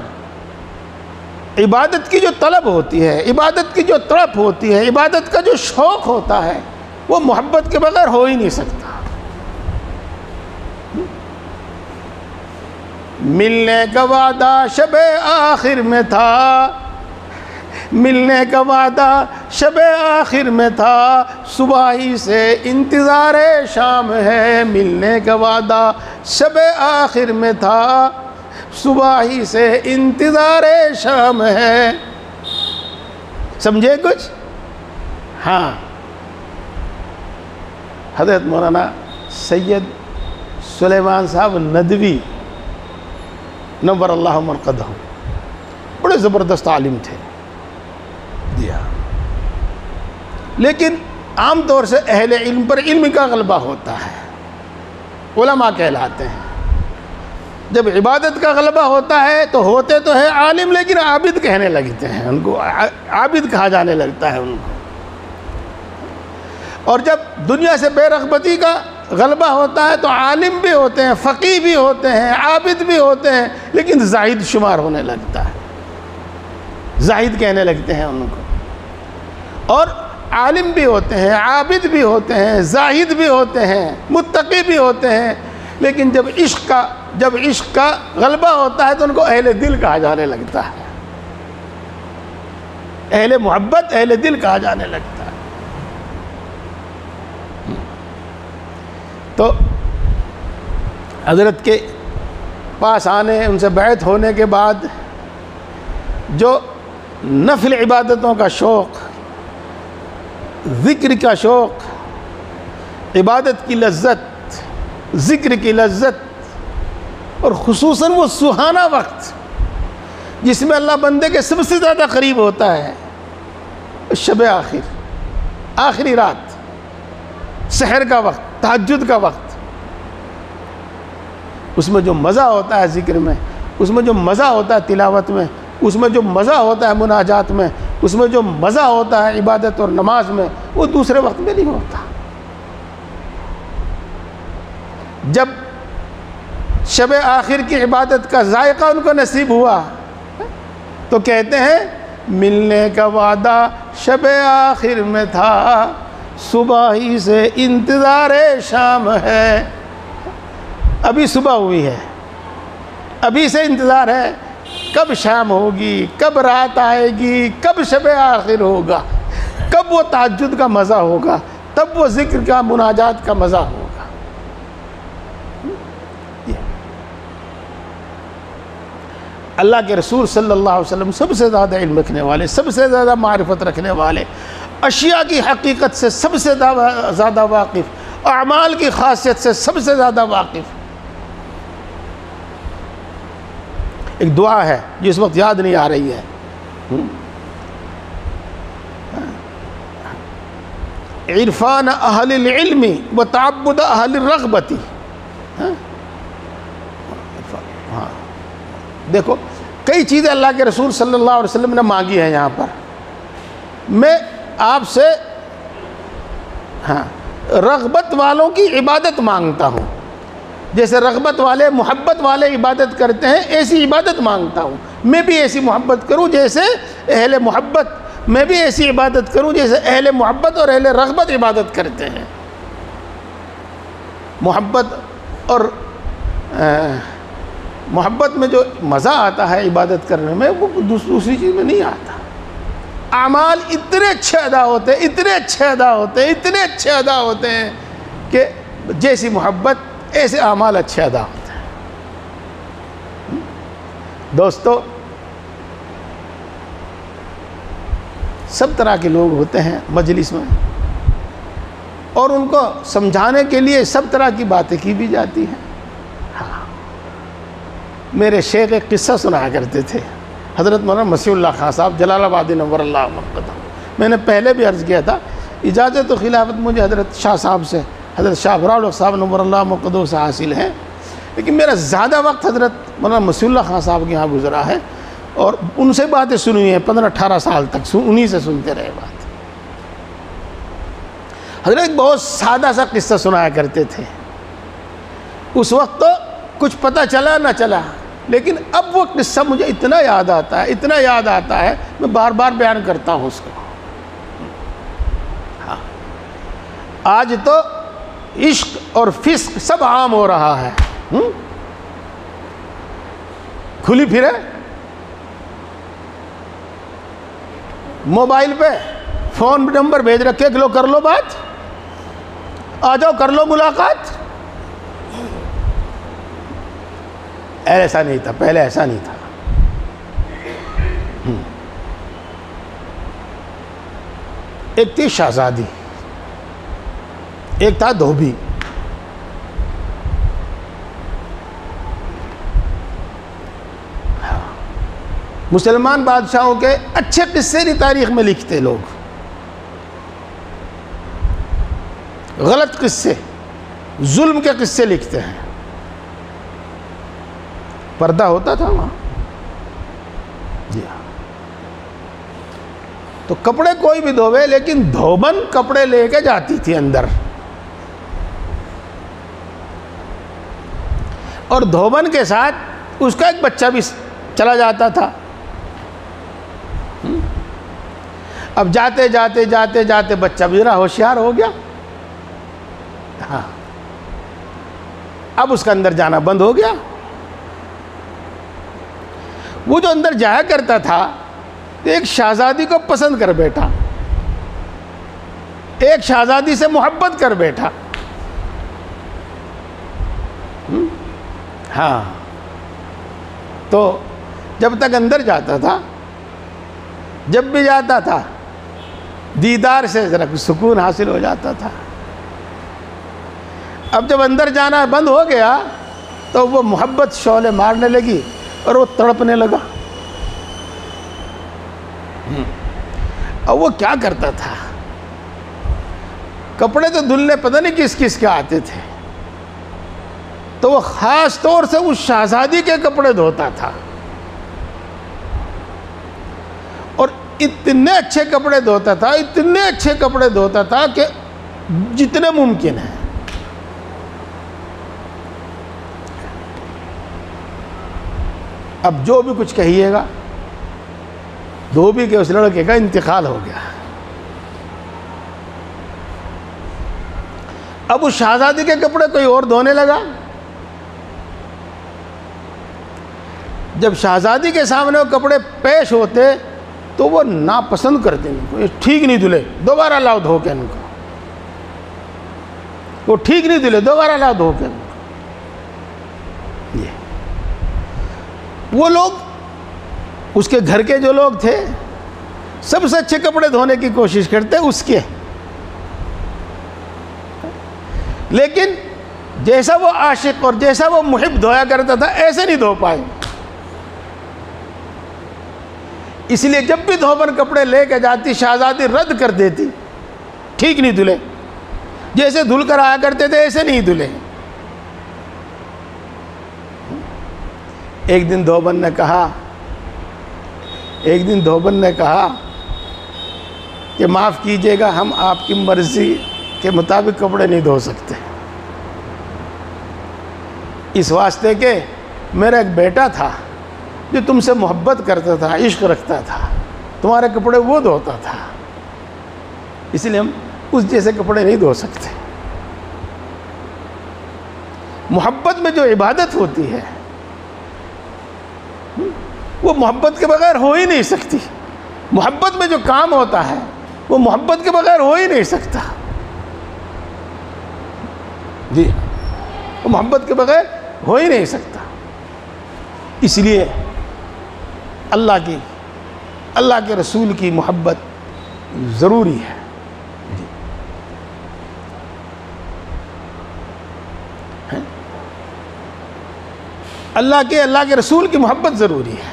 عبادت کی جو طلب ہوتی ہے، عبادت کی جو تڑپ ہوتی ہے، عبادت کا جو شوق ہوتا ہے، وہ محبت کے بغیر ہو ہی نہیں سکتا۔ ملنے کا وعدہ شب آخر میں تھا، ملنے کا وعدہ شب آخر میں تھا، صبح ہی سے انتظار شام ہے۔ ملنے کا وعدہ شب آخر میں تھا، صبح ہی سے انتظار شام ہے۔ سمجھے کچھ؟ ہاں، حضرت مولانا سید سلیمان صاحب ندوی نور اللہ مرقدہ بڑے زبردست عالم تھے، لیکن عام طور سے اہل علم پر علم کا غلبہ ہوتا ہے، علماء کہلاتے ہیں۔ جب عبادت کا غلبہ ہوتا ہے تو ہوتے تو ہے عالم، لیکن عابد کہنے لگتے ہیں، ان کو عابد کہا جانے لگتا ہے ان کو۔ اور جب دنیا سے بے رغبتی کا غلبہ ہوتا ہے تو عالم بھی ہوتے ہیں، فقیہ بھی ہوتے ہیں، عابد بھی ہوتے ہیں، لیکن زاہد شمار ہونے لگتا ہے، زاہد کہنے لگتے ہیں ان کو۔ اور عالم بھی ہوتے ہیں، عابد بھی ہوتے ہیں، زاہد بھی ہوتے ہیں، متقی بھی ہوتے ہیں، لیکن جب عشق کا غلبہ ہوتا ہے تو ان کو اہل دل کہا جانے لگتا ہے، اہل محبت، اہل دل کہا جانے لگتا ہے۔ تو حضرت کے پاس آنے، ان سے بیعت ہونے کے بعد جو نفل عبادتوں کا شوق، ذکر کا شوق، عبادت کی لذت، ذکر کی لذت، اور خصوصاً وہ سہانا وقت جس میں اللہ بندے کے سب سے زیادہ قریب ہوتا ہے، شب آخر، آخری رات، سحر کا وقت، تہجد کا وقت، اس میں جو مزہ ہوتا ہے ذکر میں، اس میں جو مزہ ہوتا ہے تلاوت میں، اس میں جو مزہ ہوتا ہے مناجات میں، اس میں جو مزہ ہوتا ہے عبادت اور نماز میں، وہ دوسرے وقت میں نہیں ہوتا۔ جب شب آخر کی عبادت کا ذائقہ ان کو نصیب ہوا تو کہتے ہیں ملنے کا وعدہ شب آخر میں تھا، صبح ہی سے انتظار شام ہے۔ ابھی صبح ہوئی ہے، ابھی سے انتظار ہے، کب شام ہوگی، کب رات آئے گی، کب شب آخر ہوگا، کب وہ تہجد کا مزہ ہوگا، تب وہ ذکر کا، مناجات کا مزہ ہوگا۔ اللہ کے رسول صلی اللہ علیہ وسلم سب سے زیادہ علم رکھنے والے، سب سے زیادہ معرفت رکھنے والے، اشیاء کی حقیقت سے سب سے زیادہ واقف، اعمال کی خاصیت سے سب سے زیادہ واقف۔ ایک دعا ہے جو اس وقت یاد نہیں آ رہی ہے، عرفان اہل العلم و تعبد اہل الرغبتی۔ دیکھو کئی چیزیں اللہ کے رسول صلی اللہ علیہ وسلم نے مانگی ہیں، یہاں پر میں آپ سے رغبت والوں کی عبادت مانگتا ہوں، جیسے رغبت والے، محبت والے عبادت کرتے ہیں، ایسی عبادت مانگتا ہوں۔ میں بھی ایسی محبت کروں جیسے اہل محبت، میں بھی ایسی عبادت کروں جیسے اہل محبت اور اہل رغبت عبادت کرتے ہیں۔ محبت اور محبت میں جو مزہ آتا ہے عبادت کرنے میں، وہ دوسری چیز میں نہیں آتا۔ اعمال اتنے اچھے ادا ہوتے ہیں، اتنے اچھے ادا ہوتے ہیں، اتنے اچھے ادا ہوتے ہیں کہ جیسی محبت ایسے اعمال اچھے ادا ہوتے ہیں۔ دوستو، سب طرح کے لوگ ہوتے ہیں مجلس میں، اور ان کو سمجھانے کے لیے سب طرح کی باتیں کی بھی جاتی ہیں۔ ہاں، میرے شیخ ایک قصہ سنایا کرتے تھے، حضرت مولانا مسیح اللہ خان صاحب جلال آبادی نور اللہ مرقدہ۔ میں نے پہلے بھی عرض کیا تھا، اجازت و خلافت مجھے حضرت شاہ صاحب سے، حضرت شاہ ابرار صاحب نور اللہ مرقدہ سے حاصل ہے، لیکن میرا زیادہ وقت حضرت مولانا مسیح اللہ خان صاحب کے یہاں گزرا ہے، اور ان سے باتیں سنی ہیں 15-18 سال تک، انہی سے سنتے رہے بات۔ حضرت ایک بہت سادہ سا قصہ سنایا کرتے تھے، اس وقت تو کچھ پتہ چلا نہ چلا، لیکن اب وہ قصہ مجھے اتنا یاد آتا ہے، اتنا یاد آتا ہے، میں بار بار بیان کرتا ہوں اس کو۔ ہاں، آج تو عشق اور فسق سب عام ہو رہا ہے، کھلی پھرے موبائل پہ فون نمبر بھیج رکھے کہ لو کر لو بات، آ جاؤ کر لو ملاقات۔ ایسا نہیں تھا، پہلے ایسا نہیں تھا۔ ایک تھی شہزادی، ایک تھا دھوبی۔ مسلمان بادشاہوں کے اچھے قصے نہیں تاریخ میں لکھتے لوگ، غلط قصے، ظلم کے قصے لکھتے ہیں۔ پردہ ہوتا تھا وہاں، جی ہاں، تو کپڑے کوئی بھی دھوے، لیکن دھوبن کپڑے لے کے جاتی تھی اندر، اور دھوبن کے ساتھ اس کا ایک بچہ بھی چلا جاتا تھا۔ اب جاتے جاتے جاتے جاتے بچہ بھی ذرا ہوشیار ہو گیا، ہاں، اب اس کا اندر جانا بند ہو گیا۔ وہ جو اندر جایا کرتا تھا ایک شہزادی کو پسند کر بیٹھا، ایک شہزادی سے محبت کر بیٹھا، ہاں، تو جب تک اندر جاتا تھا، جب بھی جاتا تھا دیدار سے ذرا سکون حاصل ہو جاتا تھا۔ اب جب اندر جانا بند ہو گیا تو وہ محبت شعلے مارنے لگی اور وہ تڑپنے لگا۔ اور وہ کیا کرتا تھا، کپڑے تو دھلنے پتہ نہیں کس کس کے آتے تھے، تو وہ خاص طور سے اس شہزادی کے کپڑے دھوتا تھا، اور اتنے اچھے کپڑے دھوتا تھا، اتنے اچھے کپڑے دھوتا تھا کہ جتنے ممکن ہیں۔ اب جو بھی کچھ کہیے گا، دھوبی کے اس لڑکے کا انتقال ہو گیا۔ اب اس شہزادی کے کپڑے کوئی اور دھونے لگا۔ جب شہزادی کے سامنے وہ کپڑے پیش ہوتے تو وہ ناپسند کرتے ان کو، یہ ٹھیک نہیں دھلے، دوبارہ لاؤ دھو کے ان کو، وہ ٹھیک نہیں دھلے، دوبارہ لاؤ دھو کے ان کو۔ وہ لوگ، اس کے گھر کے جو لوگ تھے، سب سے اچھے کپڑے دھونے کی کوشش کرتے اس کے، لیکن جیسا وہ عاشق اور جیسا وہ محب دھویا کرتا تھا ایسے نہیں دھو پائے۔ اس لیے جب بھی دھوبن کپڑے لے کے جاتی شہزادی رد کر دیتی، ٹھیک نہیں دھلے، جیسے دھل کر آیا کرتے تھے ایسے نہیں دھلے۔ ایک دن دھوبن نے کہا کہ معاف کیجئے گا، ہم آپ کی مرضی کے مطابق کپڑے نہیں دھو سکتے، اس واسطے کہ میرا ایک بیٹا تھا جو تم سے محبت کرتا تھا، عشق رکھتا تھا، تمہارے کپڑے وہ دھوتا تھا، اس لیے ہم اس جیسے کپڑے نہیں دھو سکتے۔ محبت میں جو عبادت ہوتی ہے وہ محبت کے بغیر ہو ہی نہیں سکتی، محبت میں جو کام ہوتا ہے وہ محبت کے بغیر ہو ہی نہیں سکتا، جی وہ محبت کے بغیر ہو ہی نہیں سکتا۔ اس لیے اللہ کے رسول کی محبت ضروری ہے. اللہ کے رسول کی محبت ضروری ہے.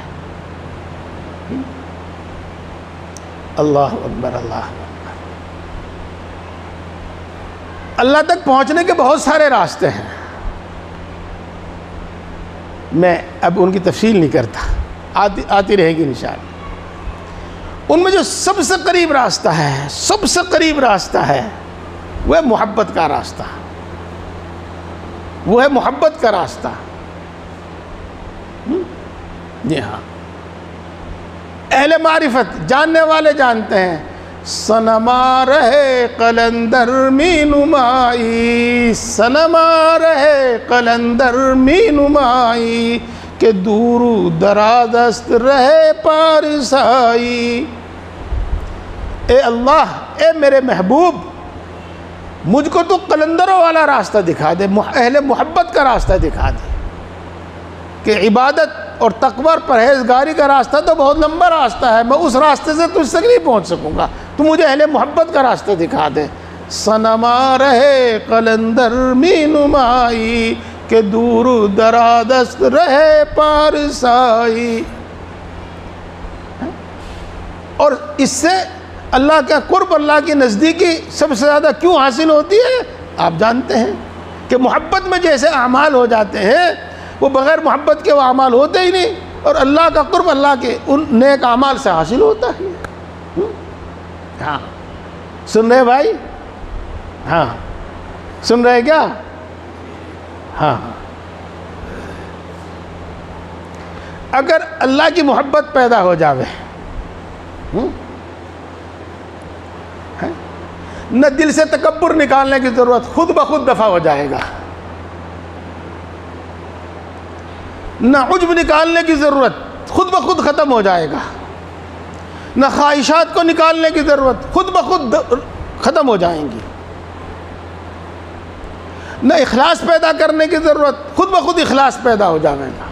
اللہ اکبر، اللہ اکبر. اللہ تک پہنچنے کے بہت سارے راستے ہیں، میں اب ان کی تفصیل نہیں کرتا، آتی رہے گی انشاءاللہ. ان میں جو سب سے قریب راستہ ہے، سب سے قریب راستہ ہے، وہ ہے محبت کا راستہ، وہ ہے محبت کا راستہ. جی ہاں، اہل معرفت جاننے والے جانتے ہیں. صنما رہے قلندر می نمائی، صنما رہے قلندر می نمائی، کہ دور دراز است رہے پارسائی. اے اللہ، اے میرے محبوب، مجھ کو تو قلندروں والا راستہ دکھا دے، اہل محبت کا راستہ دکھا دے، کہ عبادت اور تقوی اور پرہیزگاری کا راستہ تو بہت لمبا راستہ ہے، میں اس راستے سے تجھ تک نہیں پہنچ سکوں گا، تو مجھے اہل محبت کا راستہ دکھا دے. صنما رہے قلندر می نمائی، کہ دور درازست رہے پارسائی. اور اس سے اللہ کا قرب، اللہ کی نزدیکی سب سے زیادہ کیوں حاصل ہوتی ہے؟ آپ جانتے ہیں کہ محبت میں جیسے اعمال ہو جاتے ہیں، وہ بغیر محبت کے وہ اعمال ہوتے ہی نہیں، اور اللہ کا قرب اللہ کے ان نیک اعمال سے حاصل ہوتا ہے. ہاں، سن رہے بھائی؟ ہاں، سن رہے کیا؟ ہاں. اگر اللہ کی محبت پیدا ہو جاوے، نہ دل سے تکبر نکالنے کی ضرورت، خود بخود دفع ہو جائے گا. نہ عجب نکالنے کی ضرورت، خود بخود ختم ہو جائے گا. نہ خواہشات کو نکالنے کی ضرورت، خود بخود ختم ہو جائیں گی. نہ اخلاص پیدا کرنے کی ضرورت، خود بخود اخلاص پیدا ہو جائے گا.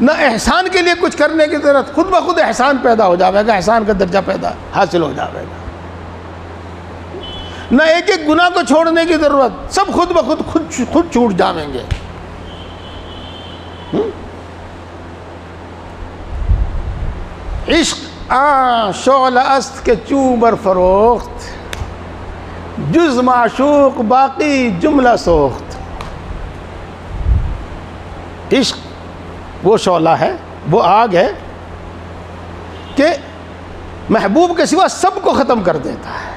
نہ احسان کے لیے کچھ کرنے کی ضرورت، خود بخود احسان پیدا ہو جائے گا، احسان کا درجہ حاصل ہو جائے گا. نہ ایک ایک گناہ کو چھوڑنے کی ضرورت، سب خود بخود خود چھوٹ جائیں گے. عشق شعلہ است کے چوں بر فروخت، جز معشوق باقی جملہ سوخت. عشق وہ شعلہ ہے، وہ آگ ہے کہ محبوب کے سوا سب کو ختم کر دیتا ہے.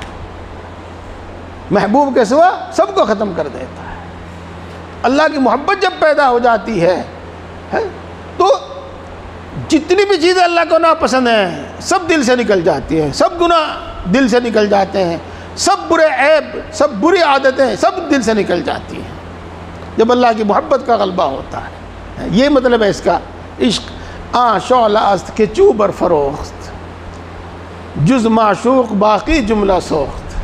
محبوب کے سوا سب کو ختم کر دیتا ہے. اللہ کی محبت جب پیدا ہو جاتی ہے تو جتنی بھی چیزیں اللہ کو ناپسند ہیں سب دل سے نکل جاتی ہیں، سب گناہ دل سے نکل جاتے ہیں، سب برے عیب، سب بری عادتیں سب دل سے نکل جاتی ہیں جب اللہ کی محبت کا غلبہ ہوتا ہے. یہ مطلب ہے اس کا. عشق شعلہ است کے چوں بر فروخت، جز معشوق باقی جملہ سوخت.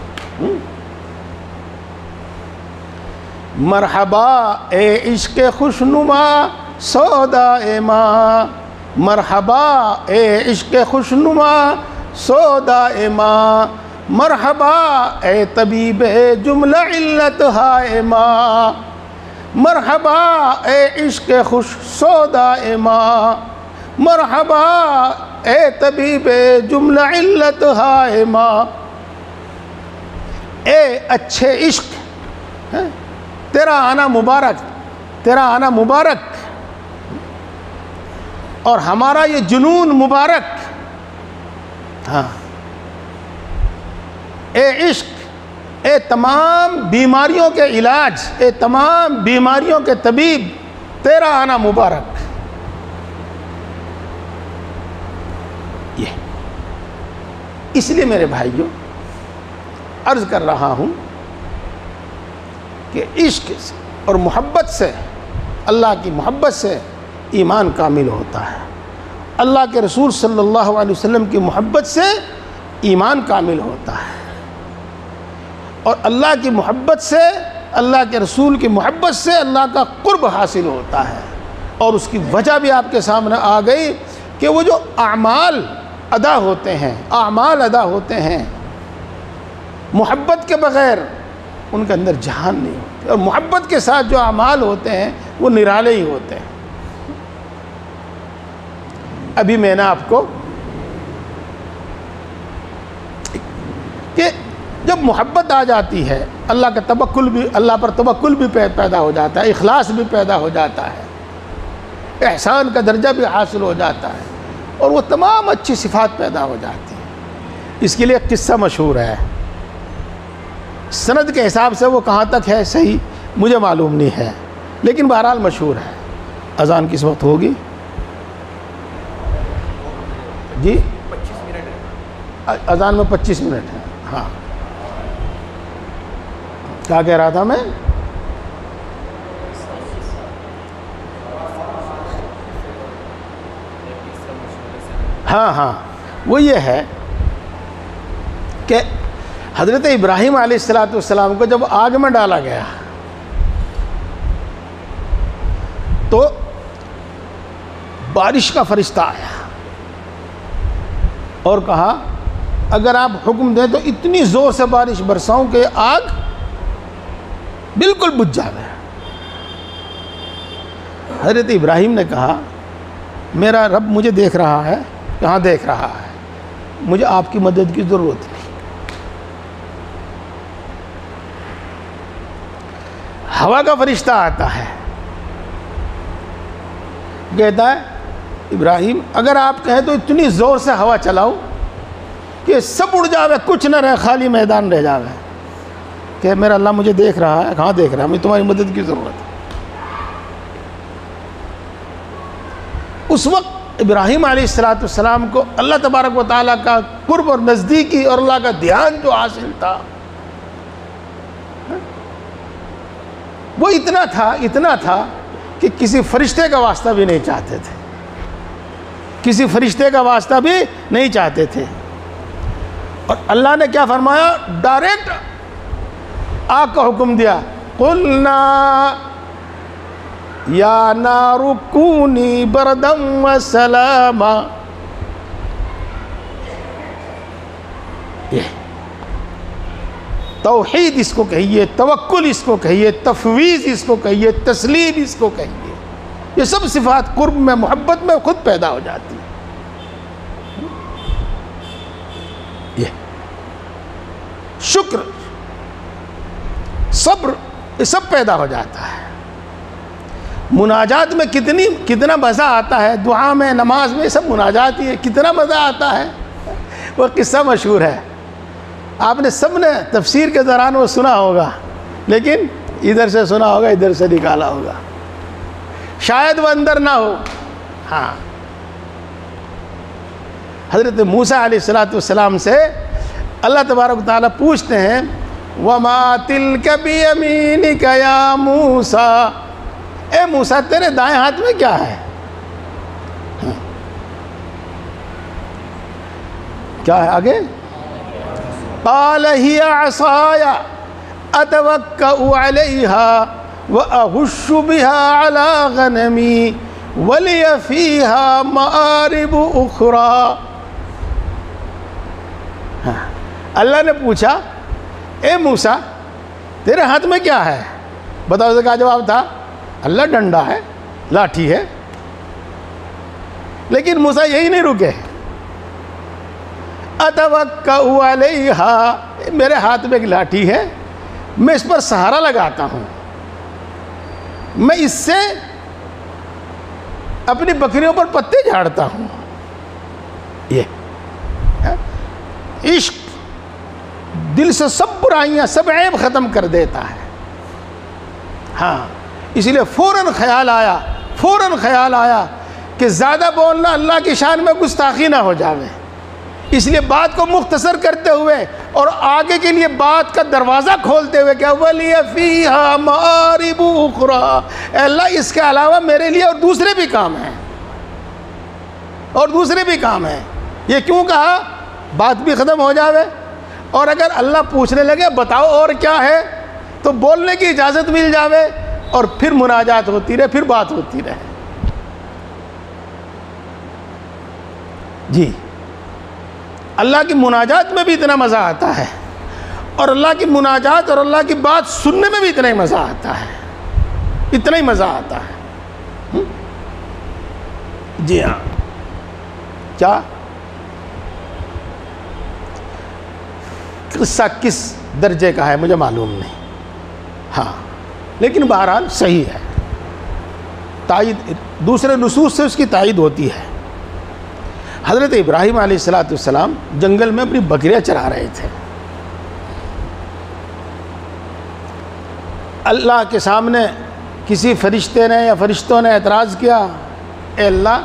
مرحبا اے عشق خوشنما سودائے ماں، مرحبا اے عشق خوشنما سودائے ماں، مرحبا اے طبیب جملہ علت ہائے ماں، مرحبا اے عشق خوش سودائے ماں، مرحبا اے طبیب جملہ علت ہائے ماں. اے اچھے عشق، تیرا آنا مبارک، تیرا آنا مبارک، اور ہمارا یہ جنون مبارک. ہاں، اے عشق، اے تمام بیماریوں کے علاج، اے تمام بیماریوں کے طبیب، تیرا آنا مبارک. یہ اس لیے میرے بھائیوں عرض کر رہا ہوں کہ عشق سے اور محبت سے، اللہ کی محبت سے ایمان کامل ہوتا ہے. اللہ کے رسول صلی اللہ علیہ وسلم کی محبت سے ایمان کامل ہوتا ہے، اور اللہ کی محبت سے، اللہ کے رسول کی محبت سے اللہ کا قرب حاصل ہوتا ہے. اور اس کی وجہ بھی آپ کے سامنے آ گئی کہ وہ جو اعمال ادا ہوتے ہیں محبت کے بغیر ان کے اندر جان نہیں ہوتی، اور محبت کے ساتھ جو اعمال ہوتے ہیں وہ نرالے ہی ہوتے ہیں۔ ابھی میں نے آپ کو کہ جب محبت آ جاتی ہے اللہ کا توکل بھی، اللہ پر توکل بھی پیدا ہو جاتا ہے، اخلاص بھی پیدا ہو جاتا ہے، احسان کا درجہ بھی حاصل ہو جاتا ہے، اور وہ تمام اچھی صفات پیدا ہو جاتی ہیں۔ اس کے لیے ایک قصہ مشہور ہے، سند کے حساب سے وہ کہاں تک ہے صحیح مجھے معلوم نہیں ہے، لیکن بہرحال مشہور ہے۔ اذان کس وقت ہوگی؟ جی 25 منٹ ہے، اذان میں 25 منٹ ہے۔ ہاں کیا کہہ رہا تھا میں؟ ہاں وہ یہ ہے کہ حضرت ابراہیم علیہ السلام کو جب آگ میں ڈالا گیا تو بارش کا فرشتہ آیا اور کہا اگر آپ حکم دیں تو اتنی زور سے بارش برساؤں کہ آگ بالکل بجھ جائے۔ حضرت ابراہیم نے کہا میرا رب مجھے دیکھ رہا ہے، کہاں دیکھ رہا ہے، مجھے آپ کی مدد کی ضرورت نہیں۔ ہوا کا فرشتہ آتا ہے، کہتا ہے ابراہیم اگر آپ کہیں تو اتنی زور سے ہوا چلاؤ کہ سب اڑ جاوے، کچھ نہ رہے، خالی میدان رہ جاوے، کہ میرا اللہ مجھے دیکھ رہا ہے، کہاں دیکھ رہا ہے، مجھے تمہاری مدد کی ضرورت ہے۔ اس وقت ابراہیم علیہ السلام کو اللہ تبارک و تعالیٰ کا قرب اور نزدیکی اور اللہ کا دھیان جو حاصل تھا وہ اتنا تھا کہ کسی فرشتے کا واسطہ بھی نہیں چاہتے تھے، کسی فرشتے کا واسطہ بھی نہیں چاہتے تھے۔ اور اللہ نے کیا فرمایا؟ ڈائریکٹ آگ کا حکم دیا، قلنا یا نار کونی بردا وسلاما۔ یہ توحید اس کو کہیے، توکل اس کو کہیے، تفویض اس کو کہیے، تسلیم اس کو کہیے، یہ سب صفات قرب میں، محبت میں خود پیدا ہو جاتی ہیں۔ یہ شکر، صبر، یہ سب پیدا ہو جاتا ہے۔ مناجات میں کتنا مزہ آتا ہے، دعا میں، نماز میں، سب مناجات ہی ہے، کتنا مزہ آتا ہے۔ وہ قصہ مشہور ہے، آپ نے سب نے تفسیر کے دوران وہ سنا ہوگا، لیکن ادھر سے سنا ہوگا، ادھر سے نکالا ہوگا، شاید وہ اندر نہ ہو۔ ہاں، حضرت موسیٰ علیہ السلام سے اللہ تبارک و تعالیٰ پوچھتے ہیں وَمَا تِلْكَ بِيَمِينِكَ يَا مُوسَىٰ، اے موسیٰ تیرے دائیں ہاتھ میں کیا ہے؟ کیا ہے آگے؟ قَالَ هِيَ عَصَايَ أَتَوَكَّأُ عَلَيْهَا وَأَهُشُّ بِهَا عَلَىٰ غَنَمِي وَلِيَ فِيهَا مَآرِبُ أُخْرَىٰ۔ اللہ نے پوچھا اے موسیٰ تیرے ہاتھ میں کیا ہے؟ بتاؤ، اس کا جواب تھا اللہ ڈنڈا ہے، لاٹھی ہے۔ لیکن موسیٰ یہی نہیں رکے، اتوکئ علیہا، میرے ہاتھ میں ایک لاٹھی ہے، میں اس پر سہارا لگاتا ہوں، میں اس سے اپنی بکریوں پر پتے جھاڑتا ہوں۔ یہ عشق دل سے سب برائیاں، سب عیب ختم کر دیتا ہے۔ ہاں، اس لیے فوراً خیال آیا کہ زیادہ بولنا اللہ کی شان میں گستاخی نہ ہو جاوے، اس لیے بات کو مختصر کرتے ہوئے اور آگے کے لیے بات کا دروازہ کھولتے ہوئے کہ وَلِيَ فِيهَا مَآرِبُ أُخْرَىٰ، اے اللہ اس کے علاوہ میرے لیے اور دوسرے بھی کام ہیں، یہ کیوں کہا؟ بات بھی ختم ہو جاوے، اور اگر اللہ پوچھنے لگے بتاؤ اور کیا ہے تو بولنے کی اجازت مل جاوے، اور پھر مناجات ہوتی رہے، پھر بات ہوتی رہے۔ جی اللہ کی مناجات میں بھی اتنا مزہ آتا ہے، اور اللہ کی مناجات اور اللہ کی بات سننے میں بھی اتنا ہی مزہ آتا ہے، اتنا ہی مزہ آتا ہے۔ جی ہاں، کیا قصہ کس درجے کا ہے مجھے معلوم نہیں، ہاں لیکن بہرحال صحیح ہے، تائید دوسرے نصوص سے اس کی تائید ہوتی ہے۔ حضرت ابراہیم علیہ السلام جنگل میں اپنی بکریاں چرا رہے تھے، اللہ کے سامنے کسی فرشتے نے یا فرشتوں نے اعتراض کیا، اے اللہ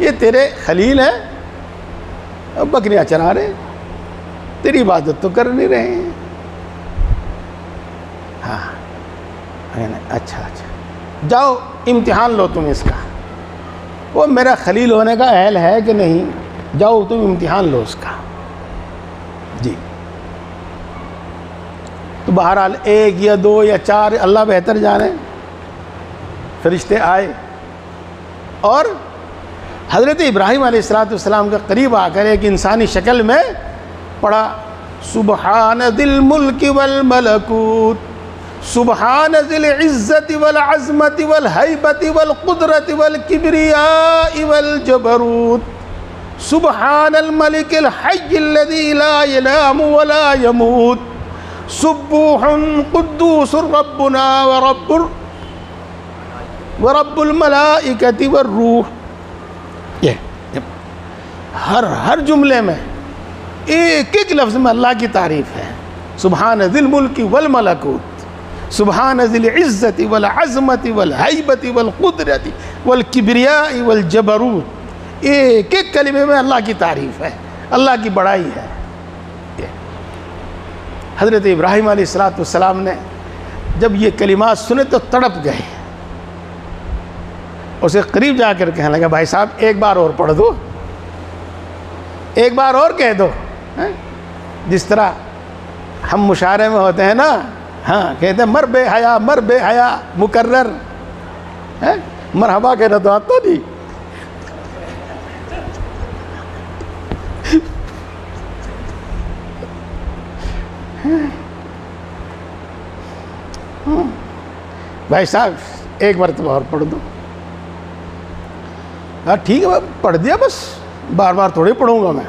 یہ تیرے خلیل ہیں، بکریاں چرا رہے، تیری عبادت تو کر نہیں رہے ہیں۔ ہاں اچھا جاؤ امتحان لو تم اس کا، وہ میرا خلیل ہونے کا اہل ہے کہ نہیں، جاؤ تم امتحان لو اس کا۔ جی تو بہرحال ایک یا دو یا چار اللہ بہتر جانے فرشتے آئے، اور حضرت ابراہیم علیہ السلام کے قریب آ کر ایک انسانی شکل میں پڑھا، سبحان ذی الملک والملکوت، سبحان ذی العزت والعظمت والہیبت والقدرت والکبریاء والجبروت، سبحان الملک الحی الذی لا ینام ولا یموت، سبوح قدوس ربنا ورب الملائکۃ والروح۔ یہ ہر جملے میں ایک ایک لفظ میں اللہ کی تعریف ہے، سبحان ذی الملک والملکوت، سبحان ذی العزت والعظمت والہیبت والقدرت والکبریاء والجبروت، ایک ایک کلمے میں اللہ کی تعریف ہے، اللہ کی بڑائی ہے۔ حضرت ابراہیم علیہ السلام نے جب یہ کلمات سنے تو تڑپ گئے، اسے قریب جا کر کہنے لگا بھائی صاحب ایک بار اور پڑھ دو، ایک بار اور کہہ دو، جس طرح ہم مشاعرے میں ہوتے ہیں نا، ہاں کہتے ہیں مر بے حیا مکرر، مرحبا کہنا تو آتا نہیں۔ بھائی صاحب ایک مرتبہ اور پڑھ دو۔ ہاں ٹھیک ہے پڑھ دیا، بس بار بار تھوڑی پڑھوں گا میں،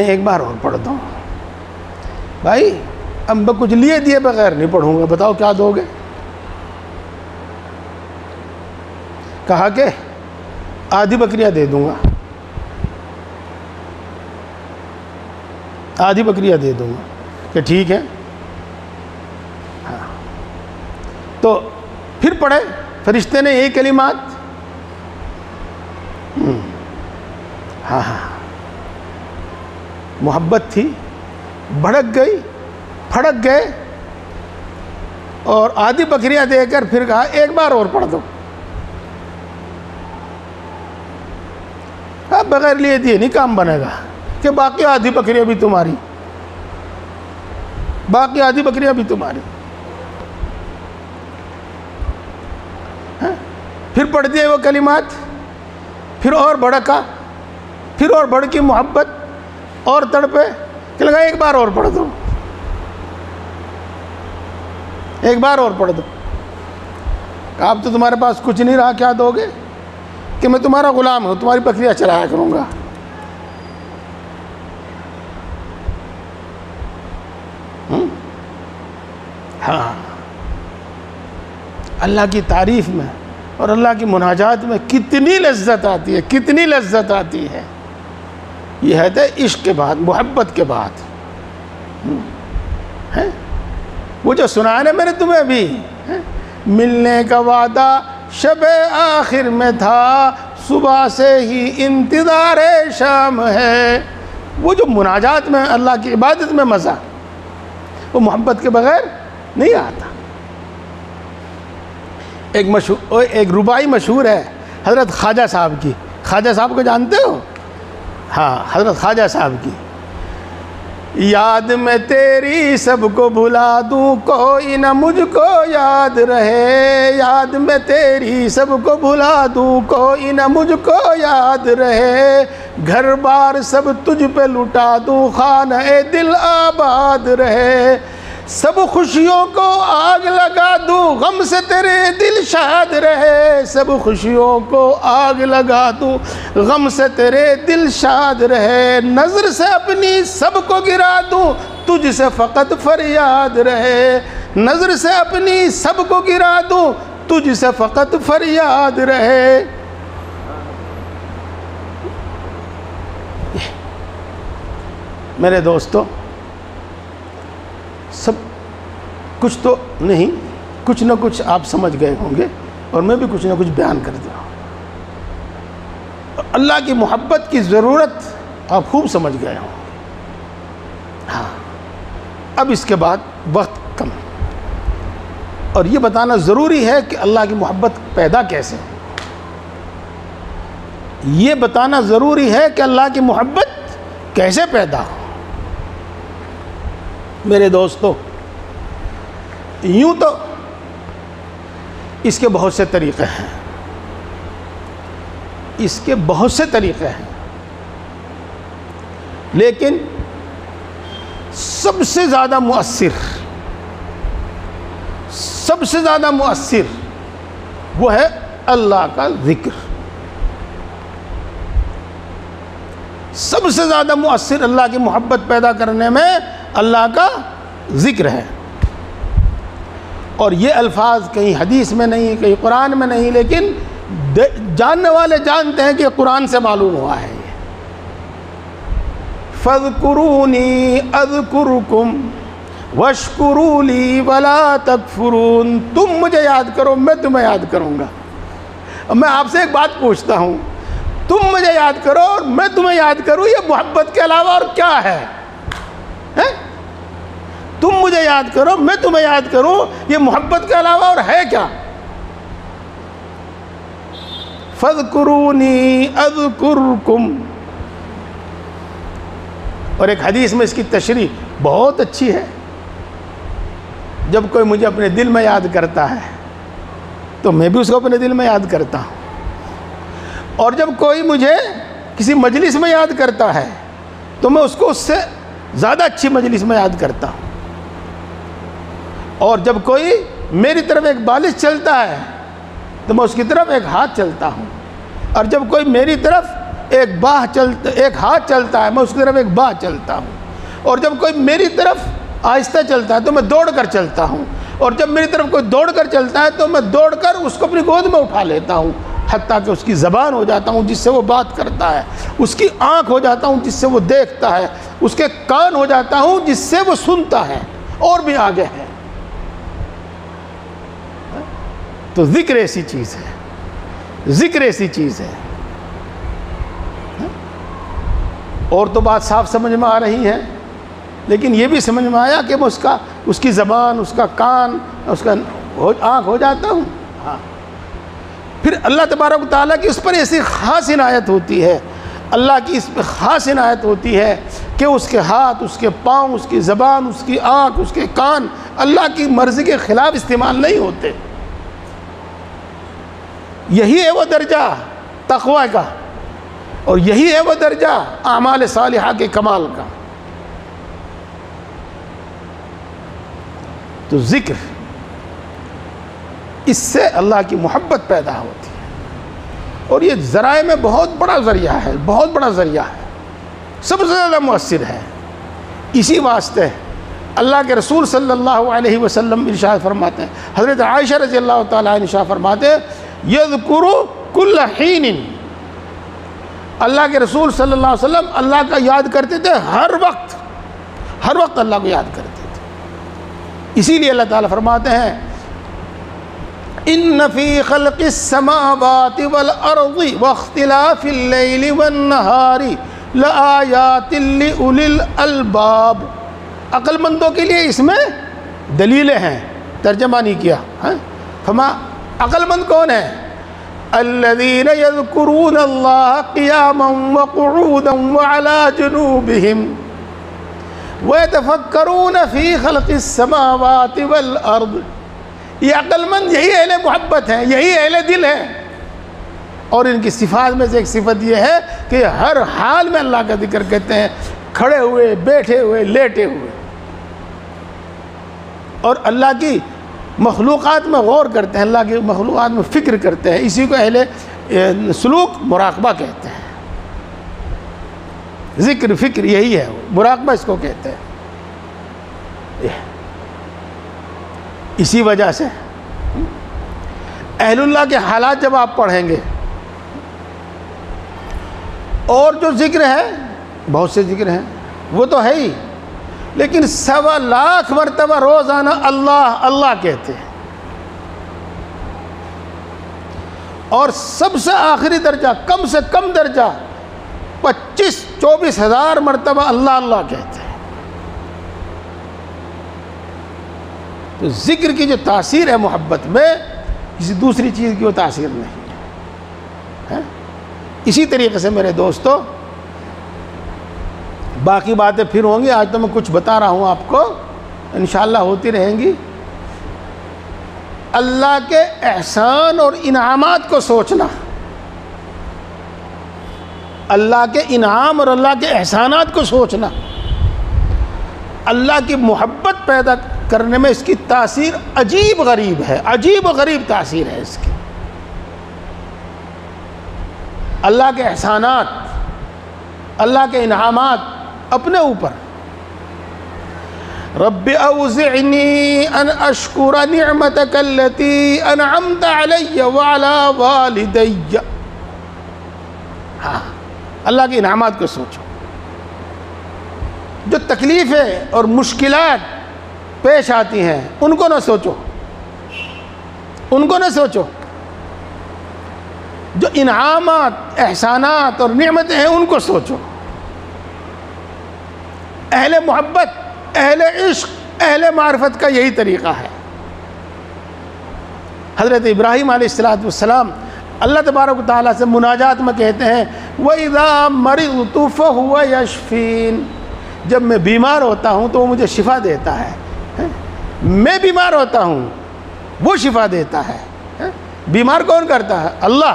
ایک بار اور پڑھ دو۔ بھائی اب میں کچھ لیے دیے بغیر نہیں پڑھوں گا، بتاؤ کیا دو گے؟ کہا کہ آدھی بکریاں دے دوں گا، آدھی بکریاں دے دوں گا، کہ ٹھیک ہے۔ ہاں تو پھر پڑھے فرشتے نے یہی کلمات، ہاں محبت تھی، بھڑک گئی، پھڑک گئے، اور آدھی بکریاں دے کر پھر کہا ایک بار اور پڑھ دو۔ اب بغیر لیے دیے نہیں کام بنے گا، کہ باقی آدھی بکریاں بھی تمہاری، باقی آدھی بکریاں بھی تمہاری۔ پھر پڑھ دیے وہ کلمات، پھر اور بھڑکا، پھر اور بڑھ کی محبت اور تڑپے، کہ لگا ایک بار اور پڑھ دو، ایک بار اور پڑھ دو۔ اب تو تمہارے پاس کچھ نہیں رہا، کیا دو گے؟ کہ میں تمہارا غلام ہوں، تمہاری بکریاں چرایا کروں گا۔ ہاں اللہ کی تعریف میں اور اللہ کی مناجات میں کتنی لذت آتی ہے، کتنی لذت آتی ہے۔ یہ ہے عشق کے بعد، محبت کے بعد۔ وہ جو سنایا نا میں نے تمہیں ابھی، ملنے کا وعدہ شب آخر میں تھا، صبح سے ہی انتظار شام ہے۔ وہ جو مناجات میں اللہ کی عبادت میں مزہ، وہ محبت کے بغیر نہیں آتا۔ ایک ربائی مشہور ہے حضرت خواجہ صاحب کی، خواجہ صاحب کو جانتے ہو؟ ہاں حضرت خواجہ صاحب کی، یاد میں تیری سب کو بھلا دوں کوئی نہ مجھ کو یاد رہے، یاد میں تیری سب کو بھلا دوں کوئی نہ مجھ کو یاد رہے، گھر بار سب تجھ پہ لٹا دوں خانہ دل آباد رہے، سب خوشیوں کو آگ لگا دوں غم سے تیرے دل شاد رہے، سب خوشیوں کو آگ لگا دوں غم سے تیرے دل شاد رہے، نظر سے اپنی سب کو گرا دوں تجھ سے فقط فریاد رہے، نظر سے اپنی سب کو گرا دوں تجھ سے فقط فریاد رہے۔ میرے دوستو، سب کچھ تو نہیں، کچھ نہ کچھ آپ سمجھ گئے ہوں گے اور میں بھی کچھ نہ کچھ بیان کر دیا ہوں۔ اللہ کی محبت کی ضرورت آپ خوب سمجھ گئے ہوں گے۔ ہاں، اب اس کے بعد وقت کم، اور یہ بتانا ضروری ہے کہ اللہ کی محبت پیدا کیسے ہو۔ یہ بتانا ضروری ہے کہ اللہ کی محبت کیسے پیدا ہو۔ میرے دوستو، یوں تو اس کے بہت سے طریقے ہیں، اس کے بہت سے طریقے ہیں، لیکن سب سے زیادہ مؤثر وہ ہے اللہ کا ذکر۔ سب سے زیادہ مؤثر اللہ کی محبت پیدا کرنے میں اللہ کا ذکر ہے، اور یہ الفاظ کہیں حدیث میں نہیں، کہیں قرآن میں نہیں، لیکن جاننے والے جانتے ہیں کہ قرآن سے معلوم ہوا ہے یہ۔ فَاذْكُرُونِي أَذْكُرُكُمْ وَاشْكُرُوا لِي وَلَا تَكْفُرُونَ، تم مجھے یاد کرو میں تمہیں یاد کروں گا۔ اب میں آپ سے ایک بات پوچھتا ہوں، تم مجھے یاد کرو اور میں تمہیں یاد کروں، یہ محبت کے علاوہ اور کیا ہے؟ تم مجھے یاد کرو میں تمہیں یاد کروں، یہ محبت کے علاوہ اور ہے کیا؟ فَاذْكُرُونِي أَذْكُرْكُمْ۔ اور ایک حدیث میں اس کی تشریح بہت اچھی ہے، جب کوئی مجھے اپنے دل میں یاد کرتا ہے تو میں بھی اس کو اپنے دل میں یاد کرتا ہوں، اور جب کوئی مجھے کسی مجلس میں یاد کرتا ہے تو میں اس کو اس سے زیادہ اچھی مجلس میں یاد کرتا ہوں، اور جب کوئی میری طرف ایک بالش چلتا ہے تو میں اس کی طرف ایک ہاتھ چلتا ہوں، اور جب کوئی میری طرف ایک ہاتھ چلتا ہے میں اس کی طرف ایک باہ چلتا ہوں، اور جب کوئی میری طرف آہستہ چلتا ہے تو میں دوڑ کر چلتا ہوں، اور جب میری طرف کوئی دوڑ کر چلتا ہے تو میں دوڑ کر اس کو اپنی گود میں اٹھا لیتا ہوں، حتیٰ کہ اس کی زبان ہو جاتا ہوں جس سے وہ بات کرتا ہے، اس کی آنکھ ہو جاتا ہوں جس سے وہ دیکھتا ہے، اس کے کان ہو جاتا ہوں جس سے وہ سنتا ہے، اور بھی آگے ہے۔ تو ذکر ایسی چیز ہے، ذکر ایسی چیز ہے۔ اور تو بات صاف سمجھ میں آ رہی ہے، لیکن یہ بھی سمجھ میں آیا کہ میں اس کی زبان، اس کا کان، اس کا آنکھ ہو جاتا ہوں۔ ہاں، پھر اللہ تبارک و تعالیٰ کی اس پر ایسی خاص عنایت ہوتی ہے، اللہ کی اس پہ خاص عنایت ہوتی ہے کہ اس کے ہاتھ، اس کے پاؤں، اس کی زبان، اس کی آنکھ، اس کے کان اللہ کی مرضی کے خلاف استعمال نہیں ہوتے۔ یہی ہے وہ درجہ تقوی کا، اور یہی ہے وہ درجہ اعمال صالحہ کے کمال کا۔ تو ذکر، اس سے اللہ کی محبت پیدا ہوتی ہے، اور یہ ذرائع میں بہت بڑا ذریعہ ہے، بہت بڑا ذریعہ ہے، سب سے زیادہ مؤثر ہے۔ اسی واسطے اللہ کے رسول صلی اللہ علیہ وسلم ارشاد فرماتے ہیں، حضرت عائشہ رضی اللہ تعالیٰ عنہ ارشاد فرماتے ہیں، یذکر کل حین، اللہ کے رسول صلی اللہ علیہ وسلم اللہ کا یاد کرتے تھے ہر وقت اللہ کو یاد کرتے تھے۔ اسی لیے اللہ تعالیٰ فرماتے ہیں، ان فی خلق السماوات والارض واختلاف اللیل والنہار لآیات لأولی الالباب، عقل مندوں کے لیے اس میں دلیلیں ہیں۔ ترجمہ نہیں کیا، عقل مند کون ہے؟ الذین یذکرون اللہ قیاما وقعودا وعلی جنوبہم، وَيَتَفَكَّرُونَ فِي خَلْقِ السَّمَاوَاتِ وَالْأَرْضِ. یہ عقل مند یہی اہل محبت ہیں، یہی اہل دل ہیں. اور ان کی صفات میں سے ایک صفت یہ ہے کہ ہر حال میں اللہ کا ذکر کرتے ہیں، کھڑے ہوئے، بیٹھے ہوئے، لیٹے ہوئے، اور اللہ کی مخلوقات میں غور کرتے ہیں، اللہ کی مخلوقات میں فکر کرتے ہیں. اسی کو اہل سلوک مراقبہ کہتے ہیں. ذکر فکر یہی ہے، مراقبہ اس کو کہتے ہیں. اسی وجہ سے اہل اللہ کے حالات جب آپ پڑھیں گے، اور جو ذکر ہے، بہت سے ذکر ہیں، وہ تو ہے ہی، لیکن 1.25 لاکھ مرتبہ روزانہ اللہ اللہ کہتے ہیں. اور سب سے آخری درجہ، کم سے کم درجہ 25-24 ہزار مرتبہ اللہ اللہ کہتے ہیں. تو ذکر کی جو تاثیر ہے محبت میں، کسی دوسری چیز کی وہ تاثیر نہیں ہے. اسی طریقے سے میرے دوستو، باقی باتیں پھر ہوں گی. آج تو میں کچھ بتا رہا ہوں آپ کو، انشاءاللہ ہوتی رہیں گی. اللہ کے احسان اور انعامات کو سوچنا، اللہ کے انعام اور اللہ کے احسانات کو سوچنا، اللہ کی محبت پیدا کرنے میں اس کی تاثیر عجیب غریب ہے، عجیب و غریب تاثیر ہے اس کی. اللہ کے احسانات، اللہ کے انعامات اپنے اوپر. رب اوزعنی ان اشکر نعمتک التی انعمت علی وعلی والدی. ہاں، اللہ کے انعامات کو سوچو. جو تکلیفیں اور مشکلات پیش آتی ہیں ان کو نہ سوچو، ان کو نہ سوچو. جو انعامات، احسانات اور نعمتیں ہیں ان کو سوچو. اہل محبت، اہل عشق، اہل معرفت کا یہی طریقہ ہے. حضرت ابراہیم علیہ السلام اللہ تبارک و تعالیٰ سے مناجات میں کہتے ہیں وَإِذَا مَرِضْتُ فَهُوَ يَشْفِينِ. جب میں بیمار ہوتا ہوں تو وہ مجھے شفا دیتا ہے. میں بیمار ہوتا ہوں، وہ شفا دیتا ہے. بیمار کون کرتا ہے؟ اللہ.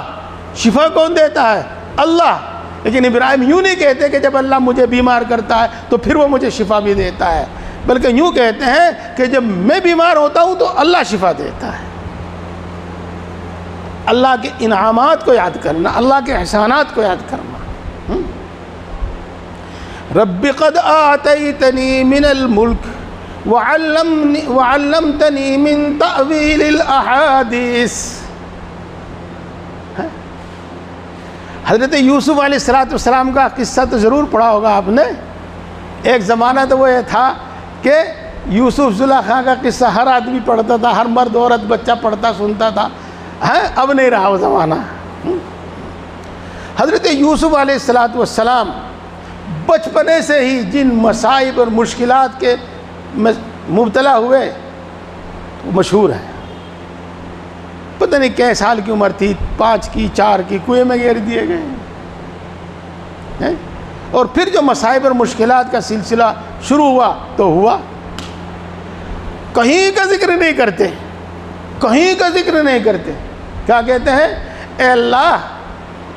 شفا کون دیتا ہے؟ اللہ. لیکن ابراہیم یوں نہیں کہتے کہ جب اللہ مجھے بیمار کرتا ہے تو پھر وہ مجھے شفا بھی دیتا ہے، بلکہ یوں کہتے ہیں کہ جب میں بیمار ہوتا ہوں تو اللہ شفا دیتا ہے. اللہ کے انعامات کو یاد کرنا، اللہ کے احسانات کو یاد کرنا. رب قد آتیتنی من الملک وعلمتنی من تأویل الاحادیث. حضرت یوسف علیہ السلام کا قصہ تو ضرور پڑھا ہوگا آپ نے. ایک زمانہ تو وہ یہ تھا کہ یوسف زلیخا کا قصہ ہر آدمی پڑھتا تھا، ہر مرد عورت بچہ پڑھتا سنتا تھا. اب نہیں رہا وہ زمانہ. حضرت یوسف علیہ السلام بچپنے سے ہی جن مصائب اور مشکلات کے مبتلا ہوئے وہ مشہور ہے. پتہ نہیں کئے سال کی عمر تھی، 5 کی 4 کی، کنویں میں گیر دیے گئے. اور پھر جو مصائب اور مشکلات کا سلسلہ شروع ہوا تو ہوا. کہیں کا ذکر نہیں کرتے، کہیں کا ذکر نہیں کرتے. کیا کہتے ہیں؟ اے اللہ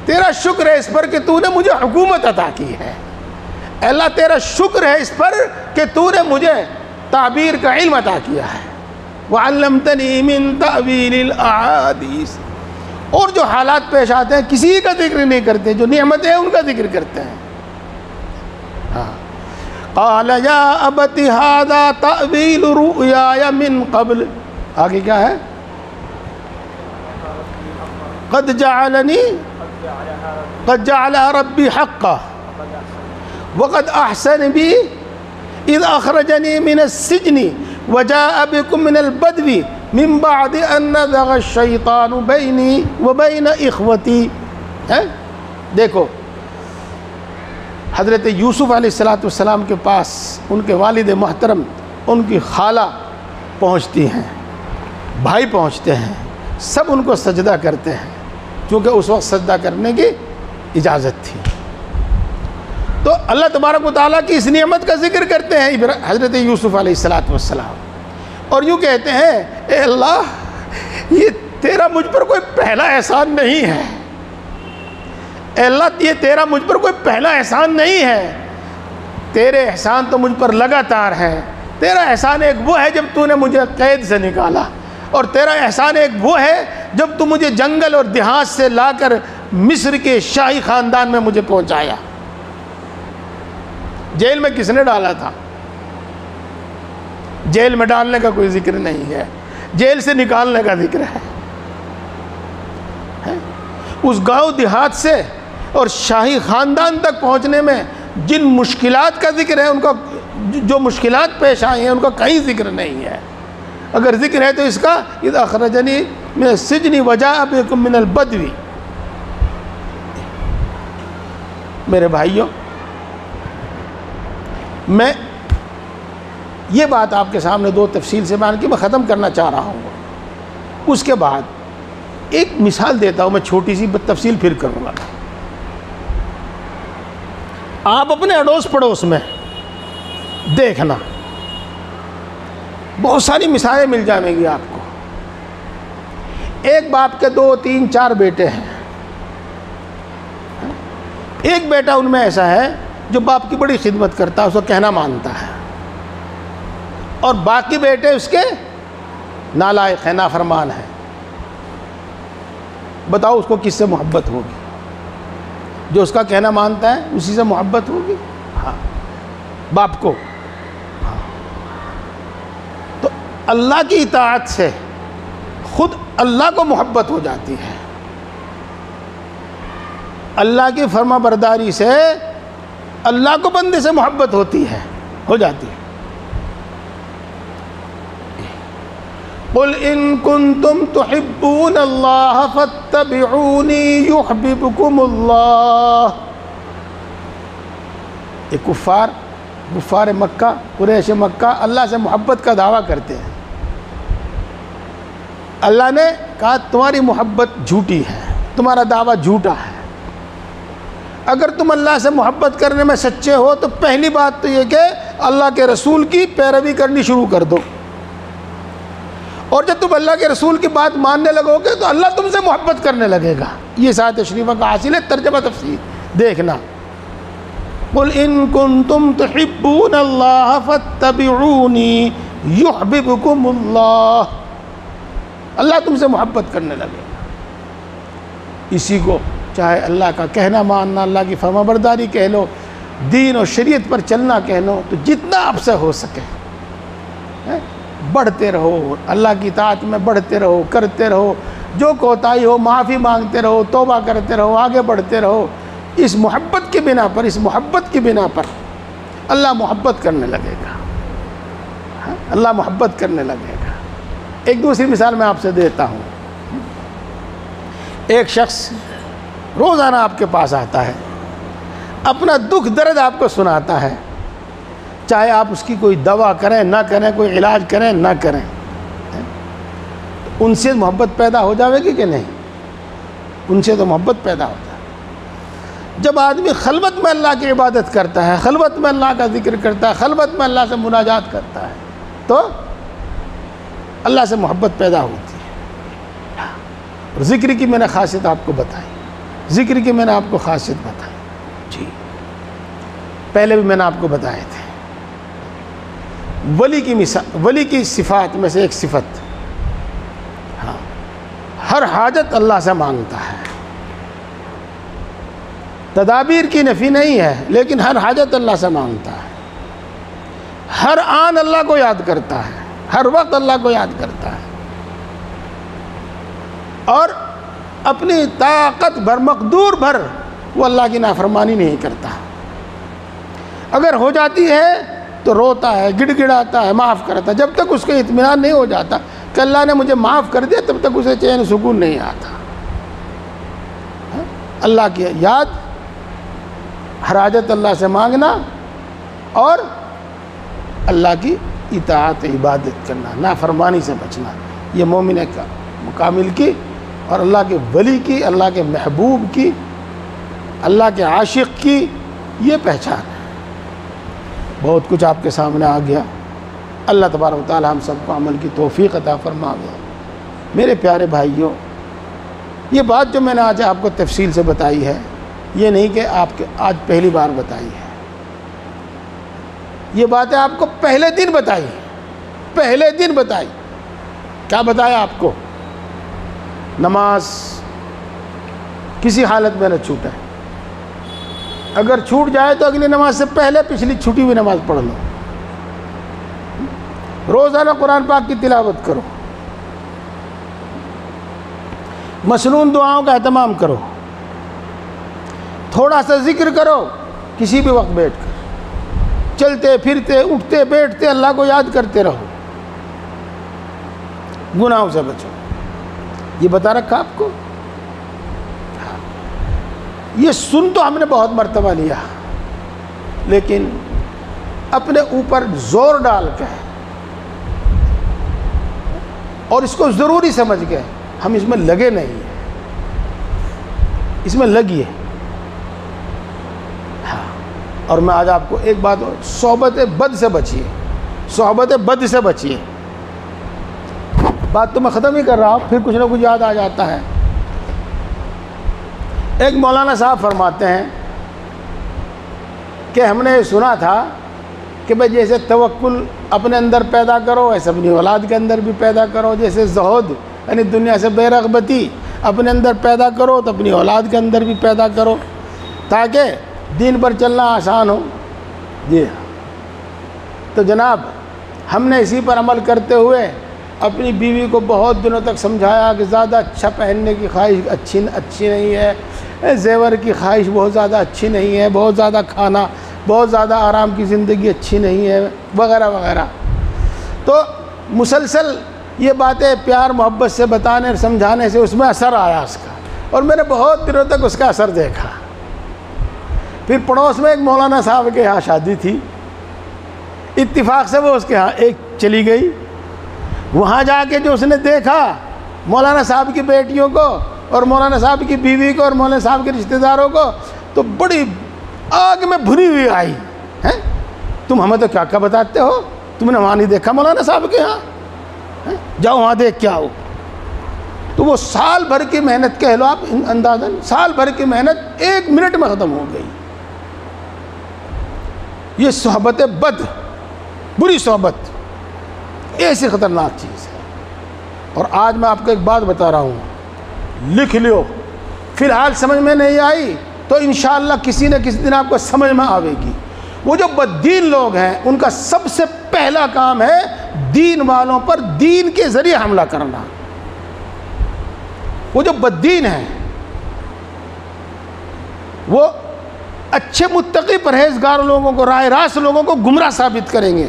تیرا شکر ہے اس پر کہ تو نے مجھے حکومت عطا کی ہے. اے اللہ تیرا شکر ہے اس پر کہ تو نے مجھے تعبیر کا علم عطا کیا ہے. وَعَلَّمْتَنِي مِن تَأْوِيلِ الْأَحَادِيثِ. اور جو حالات پیش آتے ہیں کسی کا ذکر نہیں کرتے، جو نعمتیں ہیں ان کا ذکر کرتے ہیں. قَالَ يَا أَبَتِ هَذَا تَأْوِيلُ رُؤْيَايَ مِن قَبْلِ. آگے کیا ہے؟ قَدْ جَعَلَ رَبِّي حَقًّا وَقَدْ أَحْسَنَ بِي إِذْ أَخْرَجَنِي مِنَ السِّجْنِ وَجَاءَ بِكُم مِّنَ الْبَدْوِ مِن بَعْدِ أَن نَزَغَ الشَّيْطَانُ بَيْنِي وَبَيْنَ إِخْوَتِي. دیکھو حضرت یوسف علیہ السلام کے پاس ان کے والد محترم، ان کی خالہ پہنچتی ہیں، بھائی پہنچتے ہیں، سب ان کو سجدہ کرتے ہیں کیونکہ اس وقت سجدہ کرنے کی اجازت تھی. تو اللہ تبارک و تعالیٰ کی اس نعمت کا ذکر کرتے ہیں حضرت یوسف علیہ السلام، اور یوں کہتے ہیں اے اللہ یہ تیرا مجھ پر کوئی پہلا احسان نہیں ہے، اے اللہ یہ تیرا مجھ پر کوئی پہلا احسان نہیں ہے، تیرے احسان تو مجھ پر لگاتار ہے۔ تیرا احسان ایک وہ ہے جب تو نے مجھے قید سے نکالا، اور تیرا احسان ایک وہ ہے جب تو مجھے جنگل اور دیہات سے لا کر مصر کے شاہی خاندان میں مجھے پہنچایا۔ جیل میں کس نے ڈالا تھا؟ جیل میں ڈالنے کا کوئی ذکر نہیں ہے، جیل سے نکالنے کا ذکر ہے۔ اس گاؤں دیہات سے اور شاہی خاندان تک پہنچنے میں جن مشکلات کا ذکر ہے، ان کا جو مشکلات پیش آئی ہیں ان کا کہیں ذکر نہیں ہے۔ اگر ذکر ہے تو اس کا اذ اخرجنی من السجن وجاء بکم من البدو۔ میرے بھائیوں، میں یہ بات آپ کے سامنے دو تفصیل سے بیان کی، میں ختم کرنا چاہ رہا ہوں۔ اس کے بعد ایک مثال دیتا ہوں، میں چھوٹی سی تفصیل پھر کروں گا۔ آپ اپنے اڑوس پڑوس میں دیکھنا، بہت ساری مثالیں مل جائیں گی آپ کو۔ ایک باپ کے 2 3 4 بیٹے ہیں، ایک بیٹا ان میں ایسا ہے جو باپ کی بڑی خدمت کرتا ہے، اس کو کہنا مانتا ہے، اور باقی بیٹے اس کے نالائق ہیں، نافرمان ہیں۔ بتاؤ اس کو کس سے محبت ہوگی؟ جو اس کا کہنا مانتا ہے اسی سے محبت ہوگی؟ ہاں، باپ کو۔ ہاں، تو اللہ کی اطاعت سے خود اللہ کو محبت ہو جاتی ہے، اللہ کی فرما برداری سے اللہ کو بندے سے محبت ہوتی ہے، ہو جاتی ہے۔ قل ان کنتم تحبون اللہ فاتبعونی یحببکم اللہ۔ یہ کفار مکہ، قریش مکہ اللہ سے محبت کا دعویٰ کرتے ہیں۔ اللہ نے کہا تمہاری محبت جھوٹی ہے، تمہارا دعویٰ جھوٹا ہے۔ اگر تم اللہ سے محبت کرنے میں سچے ہو تو پہلی بات تو یہ کہ اللہ کے رسول کی پیروی کرنی شروع کر دو، اور جب تم اللہ کے رسول کی بات ماننے لگو گے تو اللہ تم سے محبت کرنے لگے گا۔ یہ اس آیت شریفہ کا حاصل ہے، ترجمہ تفسیر دیکھنا۔ قل ان کنتم تحبون اللہ فاتبعونی یحببکم اللہ، اللہ تم سے محبت کرنے لگے گا۔ اسی کو چاہے اللہ کا کہنا ماننا، اللہ کی فرما برداری کہہ لو، دین اور شریعت پر چلنا کہہ لو، تو جتنا آپ سے ہو سکے بڑھتے رہو، اللہ کی اطاعت میں بڑھتے رہو، کرتے رہو، جو کوتاہی ہو معافی مانگتے رہو، توبہ کرتے رہو، آگے بڑھتے رہو۔ اس محبت کی بنا پر، اس محبت کی بنا پر اللہ محبت کرنے لگے گا، اللہ محبت کرنے لگے گا۔ ایک دوسری مثال میں آپ سے دیتا ہوں۔ ایک شخص روزانہ آپ کے پاس آتا ہے، اپنا دکھ درد آپ کو سناتا ہے، چاہے آپ اس کی کوئی دوا کریں نہ کریں، کوئی علاج کریں نہ کریں، ان سے محبت پیدا ہو جاوے گی کہ نہیں؟ ان سے تو محبت پیدا ہو جائے۔ جب آدمی خلوت میں اللہ کی عبادت کرتا ہے، خلوت میں اللہ کا ذکر کرتا ہے، خلوت میں اللہ سے مناجات کرتا ہے، تو اللہ سے محبت پیدا ہوتی ہے۔ اور ذکر کی میں نے خاصیت آپ کو بتائی، ذکر کی میں نے آپ کو خاصیت بتائی، جی پہلے بھی میں نے آپ کو بتائے تھے۔ ولی کی مثال، ولی کی صفات میں سے ایک صفت، ہاں، ہر حاجت اللہ سے مانگتا ہے۔ تدابیر کی نفی نہیں ہے، لیکن ہر حاجت اللہ سے مانگتا ہے، ہر آن اللہ کو یاد کرتا ہے، ہر وقت اللہ کو یاد کرتا ہے، اور اپنی طاقت بھر، مقدور بھر وہ اللہ کی نافرمانی نہیں کرتا۔ اگر ہو جاتی ہے تو روتا ہے، گڑ گڑاتا ہے، معاف کرتا ہے، جب تک اس کو اطمینان نہیں ہو جاتا کہ اللہ نے مجھے معاف کر دیا، تب تک اسے چین سکون نہیں آتا۔ اللہ کی یاد، ہر حاجت اللہ سے مانگنا، اور اللہ کی اطاعت عبادت کرنا، نافرمانی سے بچنا، یہ مومن کا مکامل کی اور اللہ کے ولی کی، اللہ کے محبوب کی، اللہ کے عاشق کی یہ پہچان ہے۔ بہت کچھ آپ کے سامنے آ گیا، اللہ تبارک و تعالی ہم سب کو عمل کی توفیق عطا فرمائے۔ میرے پیارے بھائیوں، یہ بات جو میں نے آج آپ کو تفصیل سے بتائی ہے، یہ نہیں کہ آپ کے آج پہلی بار بتائی ہے، یہ باتیں آپ کو پہلے دن بتائی، پہلے دن بتائی۔ کیا بتایا آپ کو؟ نماز کسی حالت میں نہ چھوٹے، اگر چھوٹ جائے تو اگلی نماز سے پہلے پچھلی چھوٹی ہوئی نماز پڑھ لو، روزانہ قرآن پاک کی تلاوت کرو، مسنون دعاؤں کا اہتمام کرو، تھوڑا سا ذکر کرو کسی بھی وقت بیٹھ کر، چلتے پھرتے اٹھتے بیٹھتے اللہ کو یاد کرتے رہو، گناہوں سے بچو۔ یہ بتا رکھا آپ کو؟ یہ سن تو ہم نے بہت مرتبہ لیا، لیکن اپنے اوپر زور ڈال کے اور اس کو ضروری سمجھ گئے ہم اس میں لگے نہیں ہیں، اس میں لگیے۔ ہاں، اور میں آج آپ کو ایک بات، صحبت بد سے بچیے، صحبت بد سے بچیے۔ بات تو میں ختم ہی کر رہا ہوں، پھر کچھ نہ کچھ یاد آ جاتا ہے۔ ایک مولانا صاحب فرماتے ہیں کہ ہم نے سنا تھا کہ بھئی جیسے توکل اپنے اندر پیدا کرو ایسے اپنی اولاد کے اندر بھی پیدا کرو، جیسے زہد یعنی دنیا سے بے رغبتی اپنے اندر پیدا کرو تو اپنی اولاد کے اندر بھی پیدا کرو، تاکہ دین پر چلنا آسان ہو۔ جی تو جناب ہم نے اسی پر عمل کرتے ہوئے اپنی بیوی کو بہت دنوں تک سمجھایا کہ زیادہ اچھا پہننے کی خواہش اچھی نہیں ہے، زیور کی خواہش بہت زیادہ اچھی نہیں ہے، بہت زیادہ کھانا، بہت زیادہ آرام کی زندگی اچھی نہیں ہے، وغیرہ وغیرہ۔ تو مسلسل یہ باتیں پیار محبت سے بتانے اور سمجھانے سے اس میں اثر آیا اس کا، اور میں نے بہت دنوں تک اس کا اثر دیکھا۔ پھر پڑوس میں ایک مولانا صاحب کے یہاں شادی تھی، اتفاق سے وہ اس کے ہاں ایک چلی گئی، وہاں جا کے جو اس نے دیکھا مولانا صاحب کی بیٹیوں کو اور مولانا صاحب کی بیوی کو اور مولانا صاحب کے رشتہ داروں کو، تو بڑی آگ میں بھری ہوئی آئی ہیں، تم ہمیں تو کیا کیا بتاتے ہو، تم نے وہاں نہیں دیکھا مولانا صاحب کے ہاں، جاؤ وہاں دیکھ کے آؤ۔ تو وہ سال بھر کی محنت کہہ لو آپ اندازاً، سال بھر کی محنت 1 منٹ میں ختم ہو گئی۔ یہ صحبت بد، بری صحبت ایسی خطرناک چیز ہے۔ اور آج میں آپ کو ایک بات بتا رہا ہوں، لکھ لیو، فی الحال سمجھ میں نہیں آئی تو انشاءاللہ کسی نہ کسی دن آپ کو سمجھ میں آئے گی۔ وہ جو بددین لوگ ہیں ان کا سب سے پہلا کام ہے دین والوں پر دین کے ذریعے حملہ کرنا۔ وہ جو بددین ہیں وہ اچھے متقی پرہیزگار لوگوں کو، راہ راست لوگوں کو گمراہ ثابت کریں گے،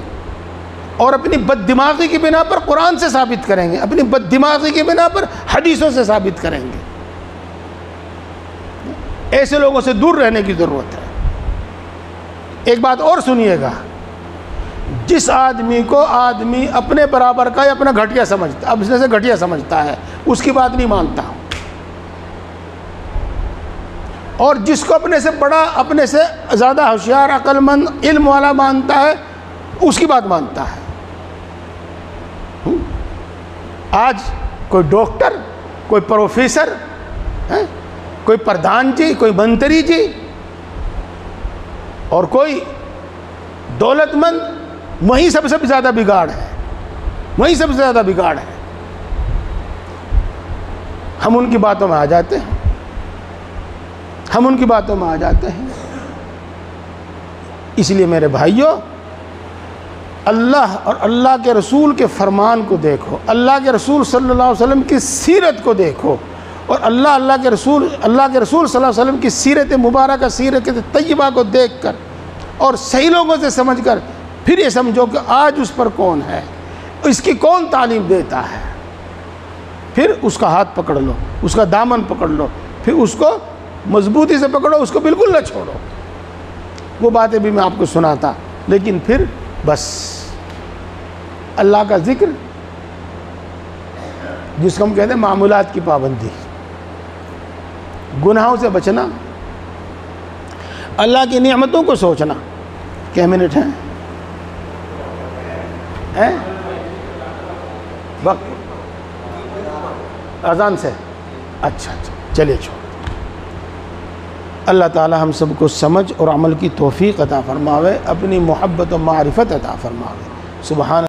اور اپنی بد دماغی کی بنا پر قرآن سے ثابت کریں گے، اپنی بد دماغی کی بنا پر حدیثوں سے ثابت کریں گے۔ ایسے لوگوں سے دور رہنے کی ضرورت ہے۔ ایک بات اور سنیے گا، جس آدمی کو آدمی اپنے برابر کا یا اپنا گھٹیا سمجھتا، اب اس سے گھٹیا سمجھتا ہے، اس کی بات نہیں مانتا، اور جس کو اپنے سے بڑا، اپنے سے زیادہ ہوشیار، عقل مند، علم والا مانتا ہے، اس کی بات مانتا ہے۔ آج کوئی ڈاکٹر، کوئی پروفیسر، کوئی پردھان جی، کوئی منتری جی، اور کوئی دولت مند، وہیں سب سے زیادہ بگاڑ ہے، وہیں سب سے زیادہ بگاڑ ہے۔ ہم ان کی باتوں میں آ جاتے ہیں، ہم ان کی باتوں میں آ جاتے ہیں۔ اس لیے میرے بھائیوں، اللہ اور اللہ کے رسول کے فرمان کو دیکھو، اللہ کے رسول صلی اللہ علیہ وسلم کی سیرت کو دیکھو، اور اللہ کے رسول صلی اللہ علیہ وسلم کی سیرت مبارکہ، سیرت طیبہ کو دیکھ کر اور صحیح لوگوں سے سمجھ کر پھر یہ سمجھو کہ آج اس پر کون ہے، اس کی کون تعلیم دیتا ہے، پھر اس کا ہاتھ پکڑ لو، اس کا دامن پکڑ لو، پھر اس کو مضبوطی سے پکڑو، اس کو بالکل نہ چھوڑو۔ وہ باتیں بھی میں آپ کو سناتا، لیکن پھر بس اللہ کا ذکر، جس کو ہم کہتے ہیں معمولات کی پابندی، گناہوں سے بچنا، اللہ کی نعمتوں کو سوچنا. کیا منٹ ہیں؟ وقت اذان سے اچھا چلیے چھوڑ. اللہ تعالی ہم سب کو سمجھ اور عمل کی توفیق عطا فرماوے، اپنی محبت و معرفت عطا فرماوے. سبحان